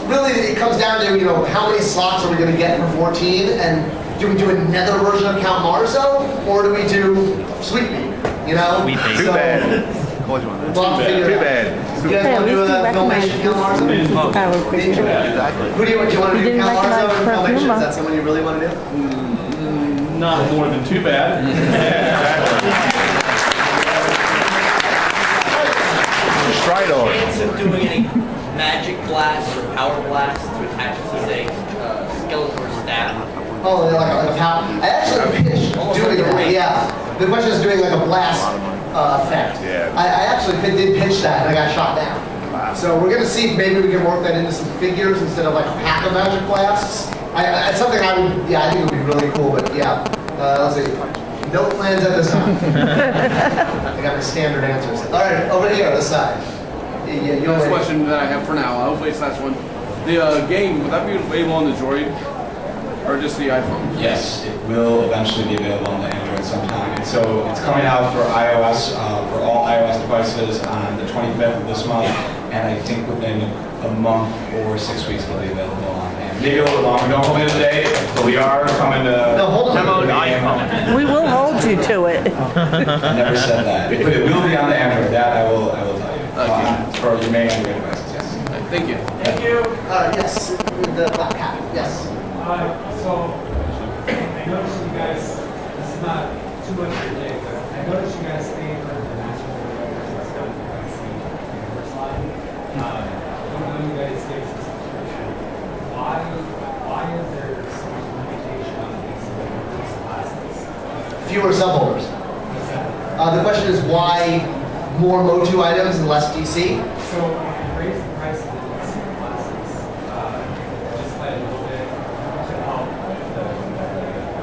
Speaker 1: really, it comes down to how many slots are we going to get for 14 and. Do we do another version of Count Marzo, or do we do Sweet Meat? You know?
Speaker 15: Sweet Meat. Too bad.
Speaker 1: Too bad. You guys want to do a filmation Count Marzo? Who do you want to do? Count Marzo in filmation? Is that someone you really want to do?
Speaker 6: Not more than too bad.
Speaker 15: Stride on.
Speaker 10: Chance of doing any magic blasts or power blasts to attach to, say, Skeletor staff?
Speaker 1: Oh, like a power. I actually pitched doing that. Yeah. The question is doing like a blast effect.
Speaker 15: Yeah.
Speaker 1: I actually did pitch that and I got shot down. Wow. So we're gonna see if maybe we can work that into some figures instead of like a pack of magic blasts. It's something I think it would be really cool. But yeah, let's see. No plans at this time. I got my standard answers. All right, over here, this side. Yeah,
Speaker 14: Last question that I have for now. Hopefully it's the last one. The game, would that be available on the Droid? Or just the iPhone?
Speaker 8: Yes, it will eventually be available on the Android sometime. And so it's coming out for iOS, for all iOS devices on the 25th of this month. And I think within a month or 6 weeks it'll be available on Android. Maybe a little longer. Don't hold me today, but we are coming to
Speaker 1: promote
Speaker 8: iPhone.
Speaker 5: We will hold you to it.
Speaker 8: I never said that. But it will be on the Android. That I will tell you. For your main Android devices, yes.
Speaker 14: Thank you.
Speaker 10: Thank you.
Speaker 1: Yes, the black hat. Yes.
Speaker 16: So, I noticed you guys, this is not too much of your day, but I noticed you guys staying for the national stuff that I see in the first line. I know you guys gave some subscription. Why is there so much limitation on these?
Speaker 1: Fewer subholders. The question is why more Motu items and less DC?
Speaker 16: So if you raise the price of the DC classes, just like a little bit to help the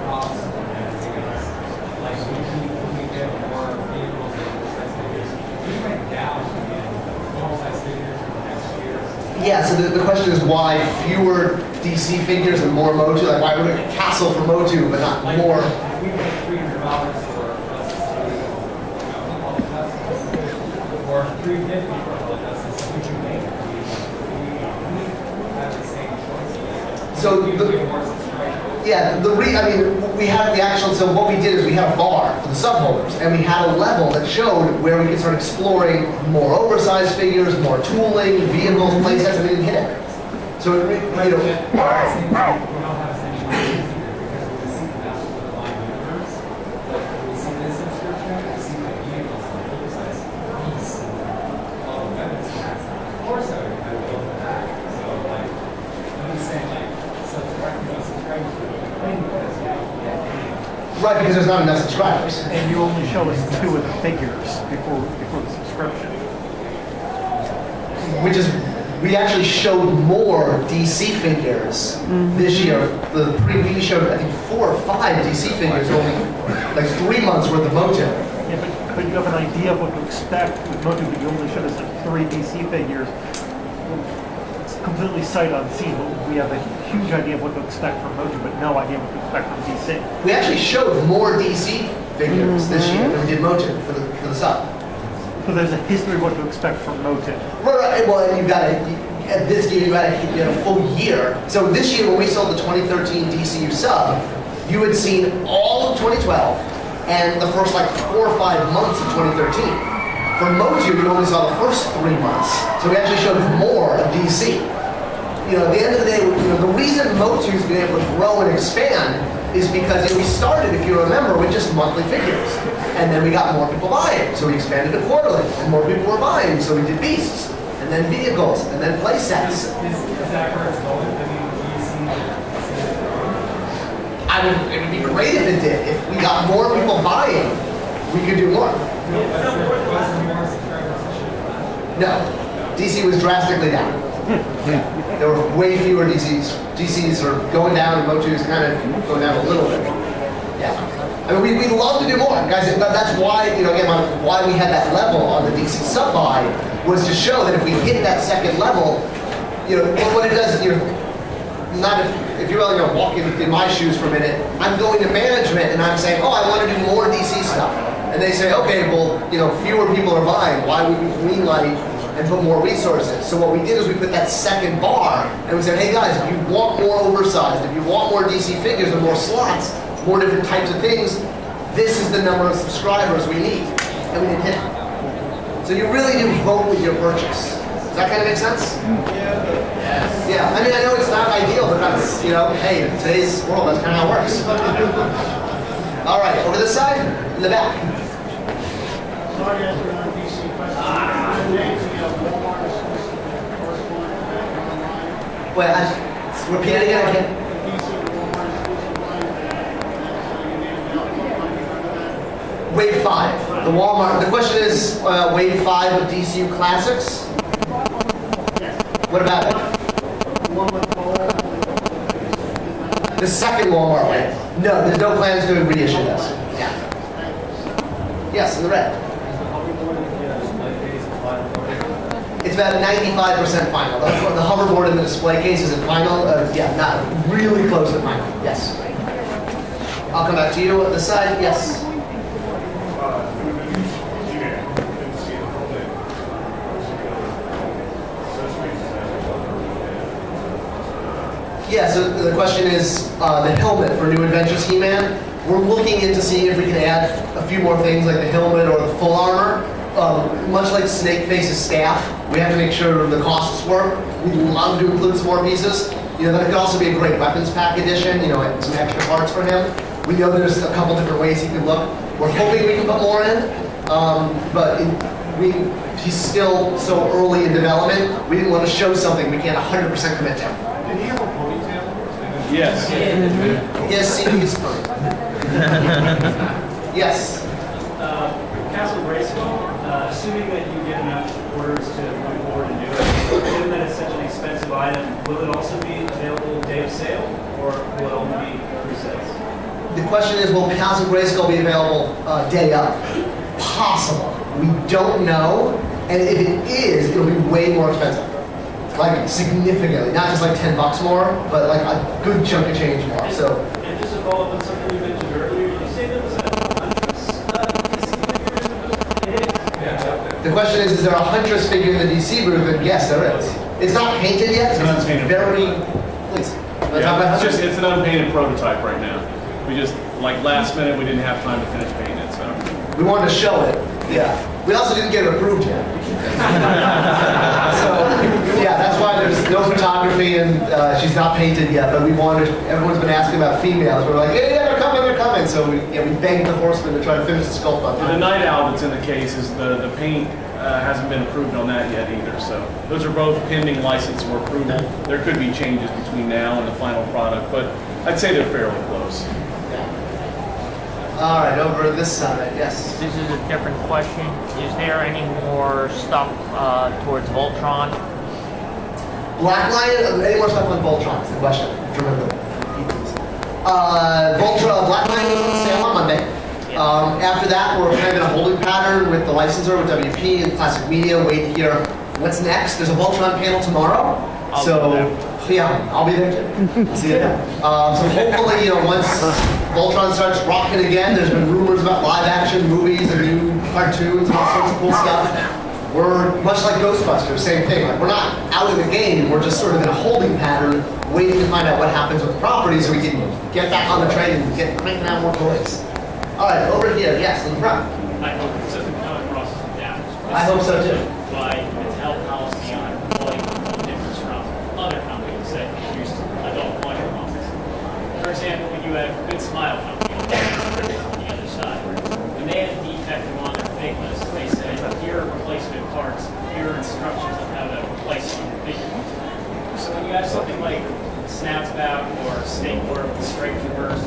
Speaker 16: cost and everything else, like we get more vehicles and size figures, we went down in normal size figures for the next year.
Speaker 1: Yeah, so the question is why fewer DC figures and more Motu? Like why would a castle for Motu but not
Speaker 16: Like,
Speaker 1: more?
Speaker 16: if we paid $300 for or $350 for all of us, it's we can make. We have the same choices.
Speaker 1: So
Speaker 16: we
Speaker 1: the-
Speaker 16: get more subscribers.
Speaker 1: Yeah, we had the actual, so what we did is we had a bar for the subholders, and we had a level that showed where we could start exploring more oversized figures, more tooling, vehicles, playsets, and we didn't hit it. So,
Speaker 16: We don't have the same choices here because we see the master of the line universe. But we see this subscription, we see the vehicles, the oversized piece, all the weapons packs. Of course, I would go for that. So, like, I'm just saying, like, subscribe to the thing because you don't get any.
Speaker 1: right, because there's not enough subscribers.
Speaker 17: And you only show us 2 of the figures before the subscription.
Speaker 1: Which is, we actually showed more DC figures this year. We showed, I think, 4 or 5 DC figures, only like 3 months worth of Motu.
Speaker 17: Yeah, but you have an idea of what to expect with Motu, but you only showed us like 3 DC figures. It's completely sight unseen, but we have a huge idea of what to expect from Motu, but no idea what to expect from DC.
Speaker 1: We actually showed more DC figures this year than we did Motu for the sub.
Speaker 17: So there's a history of what to expect from Motu.
Speaker 1: Right, well, and you've got at this year, you had a full year. So this year, when we sold the 2013 DCU sub, you had seen all of 2012 and the first like 4 or 5 months of 2013. For Motu, you only saw the first 3 months. So we actually showed more of DC. You know, at the end of the day, the reason Motu's been able to grow and expand is because we started, if you remember, with just monthly figures. And then we got more people buying, so we expanded to quarterly. And more people were buying, so we did beasts. And then vehicles, and then play sets.
Speaker 16: Is that where it's going? I mean, do you see
Speaker 1: It would be great if it did. If we got more people buying, we could do more. No, DC was drastically down. There were way fewer DCs. DCs are going down, and Motu is kind of going down a little bit. Yeah. I mean, we'd love to do more, guys. That's why, again, why we had that level on the DC sub buy was to show that if we hit that second level, what it does, not if you're willing to walk in my shoes for a minute, I'm going to management and I'm saying, oh, I want to do more DC stuff. And they say, okay, well, fewer people are buying. Why would we greenlight and put more resources? So what we did is we put that second bar and we said, hey guys, if you want more oversized, if you want more DC figures and more slots, more different types of things, this is the number of subscribers we need. And we didn't hit it. So you really do vote with your purchase. Does that kind of make sense?
Speaker 16: Yes.
Speaker 1: Yeah, I mean, I know it's not ideal, but that's, hey, in today's world, that's kind of how it works. All right, over this side, in the back.
Speaker 18: Sorry to answer another DC question.
Speaker 1: Wait, repeat it again. Wave 5, the Walmart. The question is Wave 5 of DCU Classics? What about it? The second Walmart wave? No, there's no plans to reissue this. Yeah. Yes, in the red. It's about 95% final. The hoverboard and the display case is in final. Yeah, not really close to final. Yes. I'll come back to you on this side. Yes. Yeah, so the question is the helmet for New Adventures He-Man. We're looking into seeing if we can add a few more things like the helmet or the full armor. Much like Snakeface's staff, we have to make sure the costs work. We'd love to include some more pieces. That could also be a great weapons pack edition, and some extra parts for him. We know there's a couple different ways he can look. We're hoping we can put more in, but he's still so early in development, we didn't want to show something we can't 100% commit to.
Speaker 6: Did he have a ponytail?
Speaker 3: Yes.
Speaker 1: Yes, he is. Yes.
Speaker 19: Castle Grayskull, assuming that you get enough orders to move forward and do it, given that it's such an expensive item, will it also be available day of sale, or will it only be pre-sales?
Speaker 1: The question is, will Castle Grayskull be available day of? Possible. We don't know, and if it is, it'll be way more expensive. Like significantly, not just like $10 more, but like a good chunk of change more. So.
Speaker 19: And just to follow up on something you mentioned earlier, you say there was
Speaker 1: The question is there a Huntress figure in the DC booth? And yes, there is. It's not painted yet. It's very. Please.
Speaker 6: Yeah, it's an unpainted prototype right now. We just, like last minute, we didn't have time to finish painting it, so.
Speaker 1: We wanted to show it. Yeah. We also didn't get it approved yet. So, yeah, that's why there's no photography and she's not painted yet, but we wanted, everyone's been asking about females. We're like, yeah, they're coming. So we begged the horseman to try to finish the sculpt on time.
Speaker 6: The night owl that's in the case is the paint hasn't been approved on that yet either. So those are both pending license or approval. There could be changes between now and the final product, but I'd say they're fairly close.
Speaker 1: All right, over this side, yes.
Speaker 20: This is a different question. Is there any more stuff towards Voltron?
Speaker 1: Black Lion, any more stuff on Voltron is the question. Remember. Black Lion is on sale on Monday. After that, we're kind of in a holding pattern with the licensor, with WP and Classic Media, waiting to hear what's next. There's a Voltron panel tomorrow. Yeah, I'll be there too. See you then. So hopefully, once Voltron starts rocking again, there's been rumors about live action movies and new cartoons and all sorts of cool stuff. We're much like Ghostbusters, same thing. Like, we're not out of the game, we're just sort of in a holding pattern, waiting to find out what happens with the property so we can get back on the train and get cranking out more toys. All right, over here, yes, in the front.
Speaker 21: I hope it doesn't come across as down.
Speaker 1: I hope so too.
Speaker 21: By Mattel policy on employing difference from other companies that use adult pleasure models. For example, when you have Good Smile Company on the other side, when they had a defect in one of their Figmas, they said, here are replacement parts, here are instructions on how to replace your figure. So when you have something like Snapspout or Snakeboard with straight reverse,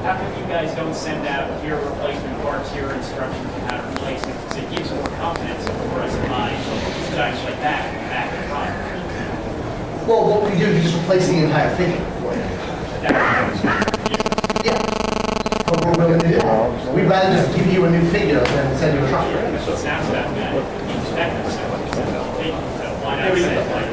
Speaker 21: how come you guys don't send out here are replacement parts, here are instructions on how to replace it? Because it gives more confidence for us to buy to actually back the product.
Speaker 1: Well, what we do is just replace the entire figure for you. Yeah. What we're willing to do. We'd rather just give you a new figure than send you a truck.
Speaker 21: Snapspout guy, you expect us to why not say like,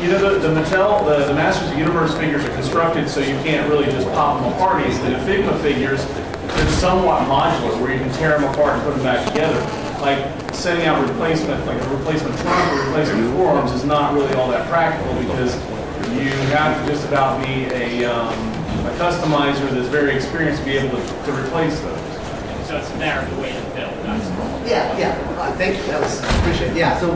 Speaker 6: the Mattel, the Masters of the Universe figures are constructed so you can't really just pop them apart easily. The Figma figures, they're somewhat modular where you can tear them apart and put them back together. Like sending out replacement, like a replacement trunk or replacement forearms is not really all that practical because you have to just about be a customizer that's very experienced to be able to replace those.
Speaker 21: So it's a matter of the way to build.
Speaker 1: Yeah. Thank you. That was appreciate it. Yeah. So,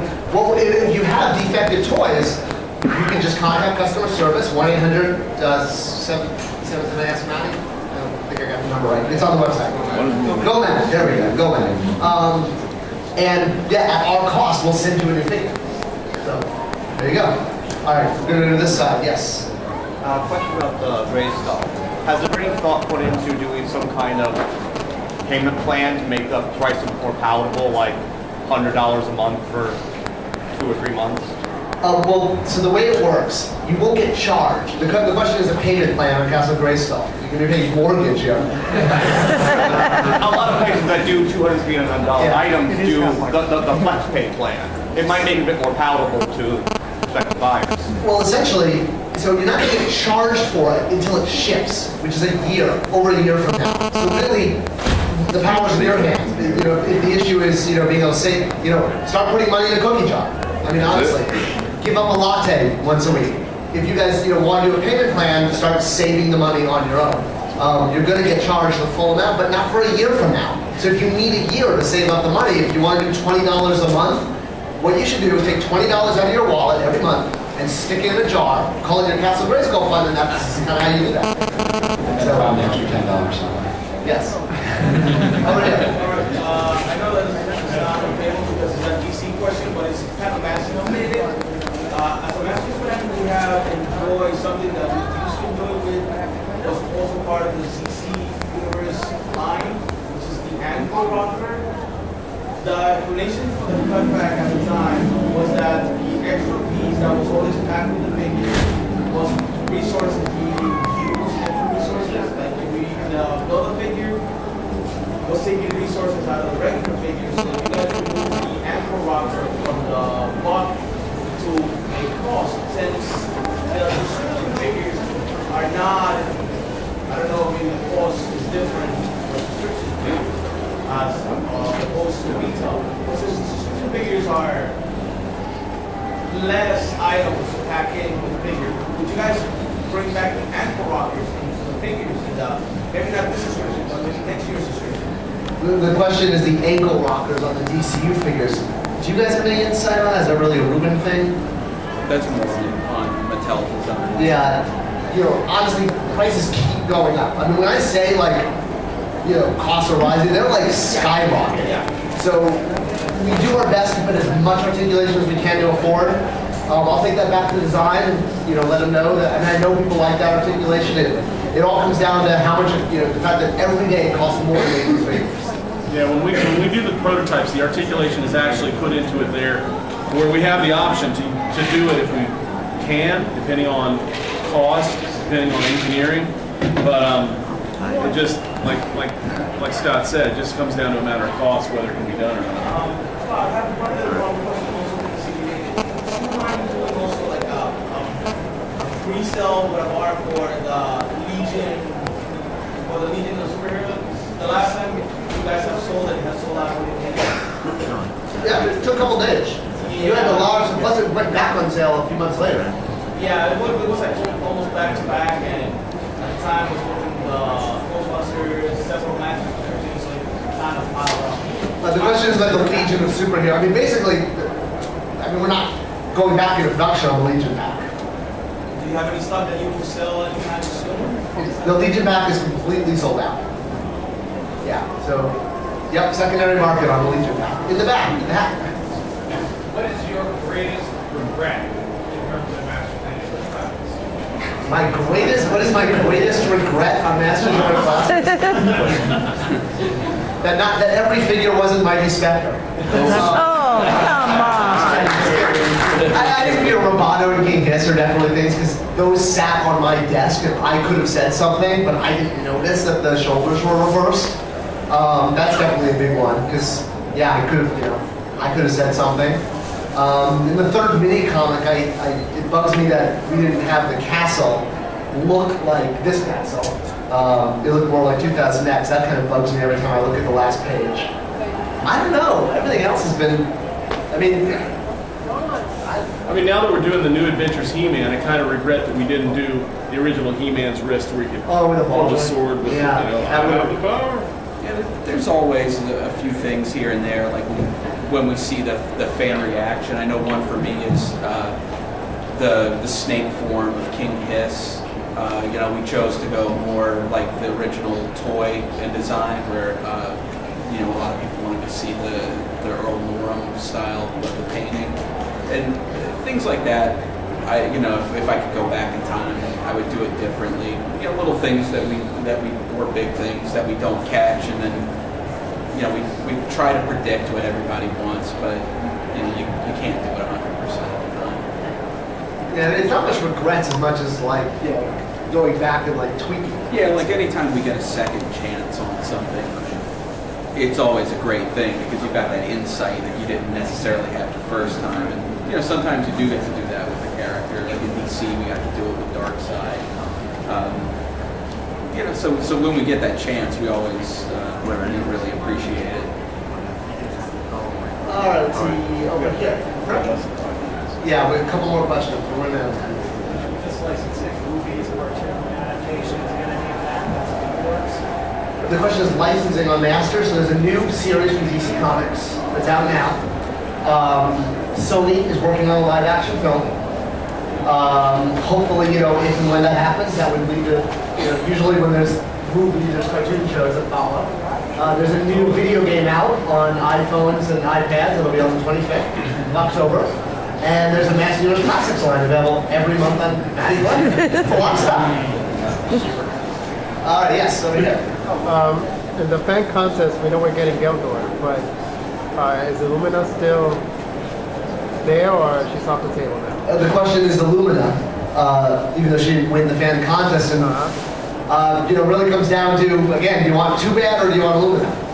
Speaker 1: if you have defective toys, you can just contact customer service 1-800-7 Ask Matty. I don't think I got the number right. It's on the website. Go Matty. There we go. Go Matty. And yeah, at our cost, we'll send you a new figure. So there you go. All right, we're gonna go to this side. Yes.
Speaker 22: Question about the Grayskull. Has there been any thought put into doing some kind of payment plan to make the price more palatable, like $100 a month for 2 or 3 months?
Speaker 1: So the way it works, you won't get charged. The question is a payment plan on Castle Grayskull. You can pay mortgage, yeah.
Speaker 22: A lot of places that do $200, $300 items do the flex pay plan. It might make it a bit more palatable to prospective buyers.
Speaker 1: Well, essentially, so you're not going to get charged for it until it ships, which is over a year from now. So really, the power's in your hands. If the issue is, being able to save, start putting money in a cookie jar. I mean, honestly, give up a latte once a week. If you guys, want to do a payment plan, start saving the money on your own. You're going to get charged the full amount, but not for a year from now. So if you need a year to save up the money, if you want to do $20 a month, what you should do is take $20 out of your wallet every month and stick it in a jar, call it your Castle Grayskull fund, and that's kind of how you do that.
Speaker 23: So around the extra $10 somewhere.
Speaker 1: Yes. Over here.
Speaker 10: I know that it's not available because it's a DC question, but it's kind of massive related. As a master plan, we have enjoyed something that we used to enjoy with, was also part of the CC Universe line, which is the ankle rocker. The explanation for the cutback at the time was that the extra piece that was always packed with the figure was resources we used, different resources. Like if we build a figure, was taking resources out of the regular figure. So you guys remove the ankle rocker from the block to a cost, since the subscription figures are not, I don't know, maybe the cost is different for subscription figures as opposed to retail. Since subscription figures are less items to pack in with the figure, would you guys bring back the ankle rockers into the figures? And maybe not this subscription, but maybe next year's subscription.
Speaker 1: The question is the ankle rockers on the DCU figures. Do you guys have any insight on that? Is that really a Ruben thing?
Speaker 2: That's more on Mattel design.
Speaker 1: Yeah, honestly, prices keep going up. I mean, when I say costs are rising, they're like skyrocketing.
Speaker 10: Yeah.
Speaker 1: So we do our best to put as much articulation as we can to afford. I'll take that back to the design and let them know that. I mean, I know people like that articulation. It all comes down to how much the fact that every day it costs more to make these figures.
Speaker 6: Yeah, when we do the prototypes, the articulation is actually put into it there, where we have the option to do it if we can, depending on cost, depending on engineering. But it just like Scott said, it just comes down to a matter of cost, whether it can be done or not.
Speaker 10: I have one other question also with the CDA. Do you mind doing also like a pre-sale webinar for the Legion of Superheroes? The last time you guys have sold it, has sold out already.
Speaker 1: Yeah, it took a couple days. You had a lot of, plus it went back on sale a few months later.
Speaker 10: Yeah, it was like almost back to back, and at the time was working the Ghostbusters, several matches, and everything, so it kind of piled up.
Speaker 1: The question is about the Legion of Superheroes. I mean, basically, we're not going back in production on the Legion pack.
Speaker 10: Do you have any stuff that you will sell anytime soon?
Speaker 1: The Legion pack is completely sold out. Yeah, so, yep, secondary market on the Legion pack. In the back.
Speaker 16: What is your greatest regret in terms of Master Planning classes?
Speaker 1: What is my greatest regret on Masters of the classes? that every figure wasn't Mighty Spectre.
Speaker 5: Oh, come on.
Speaker 1: I think Roboto and King Hiss are definitely things, because those sat on my desk and I could have said something, but I didn't notice that the shoulders were reversed. That's definitely a big one, because I could have said something. In the third mini comic, it bugs me that we didn't have the castle look like this castle. It looked more like 2000X. That kind of bugs me every time I look at the last page. I don't know. Everything else has been.
Speaker 6: I mean, now that we're doing the New Adventures He-Man, I kind of regret that we didn't do the original He-Man's wrist where he could hold the sword with the power.
Speaker 2: Yeah, there's always a few things here and there, like when we see the fan reaction. I know one for me is the snake form of King Hiss. We chose to go more like the original toy and design, where a lot of people wanted to see the Earl Norem style of the painting and things like that. If I could go back in time, I would do it differently. Little things that we were big things that we don't catch, and then we try to predict what everybody wants, but you can't do it 100% of the time.
Speaker 1: Yeah, it's not much regrets as much as going back and tweaking.
Speaker 2: Yeah, like anytime we get a second chance on something, it's always a great thing because you've got that insight that you didn't necessarily have the first time. And sometimes you do get to do that with the character. Like in DC, we got to do it with Darkseid. So when we get that chance, we always really appreciate it.
Speaker 1: All right, let's see over here. Yeah, we have a couple more questions. We're running out of time.
Speaker 19: Just licensing movies, cartoon adaptations, any of that, that's how it works.
Speaker 1: The question is licensing on Master. So there's a new series from DC Comics that's out now. Sony is working on a live action film. Hopefully, if and when that happens, that would lead to, usually when there's movies, there's cartoon shows that follow. There's a new video game out on iPhones and iPads. It'll be on the 25th of October. And there's a Master Universe Classics line available every month on Matty Life. It's a lot of stuff. All right, yes, over here.
Speaker 4: in the fan contest, we know we're getting Geldor, but is Illumina still there, or is she off the table now?
Speaker 1: The question is Illumina, even though she didn't win the fan contest, and really comes down to, again, do you want Too Bad or do you want Illumina?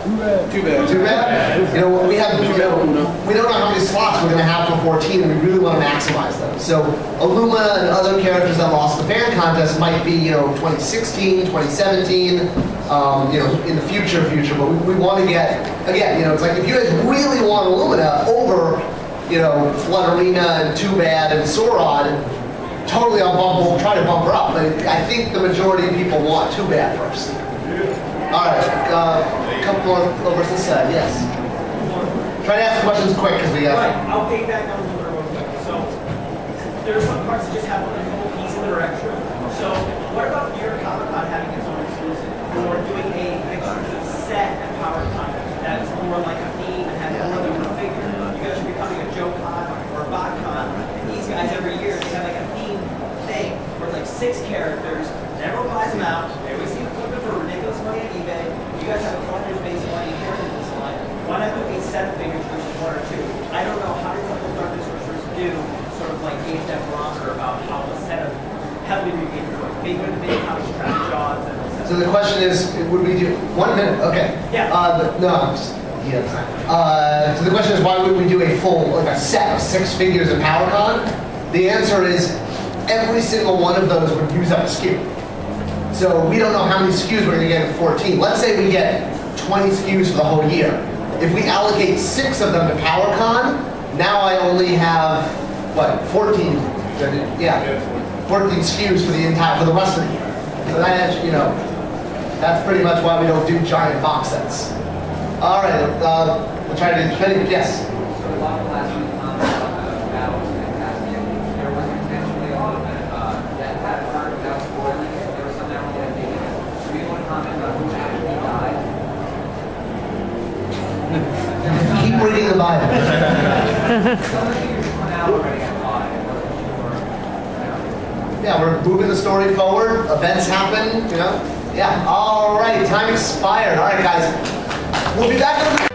Speaker 2: Too bad.
Speaker 1: Too bad? We have, we don't know how many slots we're going to have for 14, and we really want to maximize them. So Illumina and other characters that lost the fan contest might be, 2016, 2017, in the future, but we want to get, again, it's like if you guys really want Illumina over, Flood Arena and Too Bad and Sorod, totally we'll try to bump her up, but I think the majority of people want Too Bad first. All right, a couple more over to the side, yes. Try to ask the questions quick because we got.
Speaker 10: Right, I'll take that down a little bit real quick. So there are some parts that just have a couple pieces that are extra. So what about New York Comic Con having its own exclusive, or doing an exclusive set at PowerCon that's more like a theme and has more than one figure? You guys are becoming a Joe Con or a BotCon, and these guys every year they have like a theme thing where it's like 6 characters. Everyone buys them out. We see them flipping for ridiculous money on eBay. You guys have a collector's base line, you inherited this line. Why not do a set of figures versus 1 or 2? I don't know how do couple darkness sorcerers do sort of like gauge that barometer about how a set of heavily regained big comics trap jobs and
Speaker 1: So the question is, would we do 1 minute? Okay.
Speaker 10: Yeah.
Speaker 1: No, I'm just. Yes. So the question is, why would we do a full, like a set of 6 figures in PowerCon? The answer is, every single one of those would use up a SKU. So we don't know how many SKUs we're going to get in 14. Let's say we get 20 SKUs for the whole year. If we allocate 6 of them to PowerCon, now I only have, 14? Yeah, 14 SKUs for the rest of the year. So that, that's pretty much why we don't do giant box sets. All right, we'll try to yes. Keep reading the Bible. Yeah, we're moving the story forward. Events happen, Yeah. All right, time expired. All right, guys. We'll be back.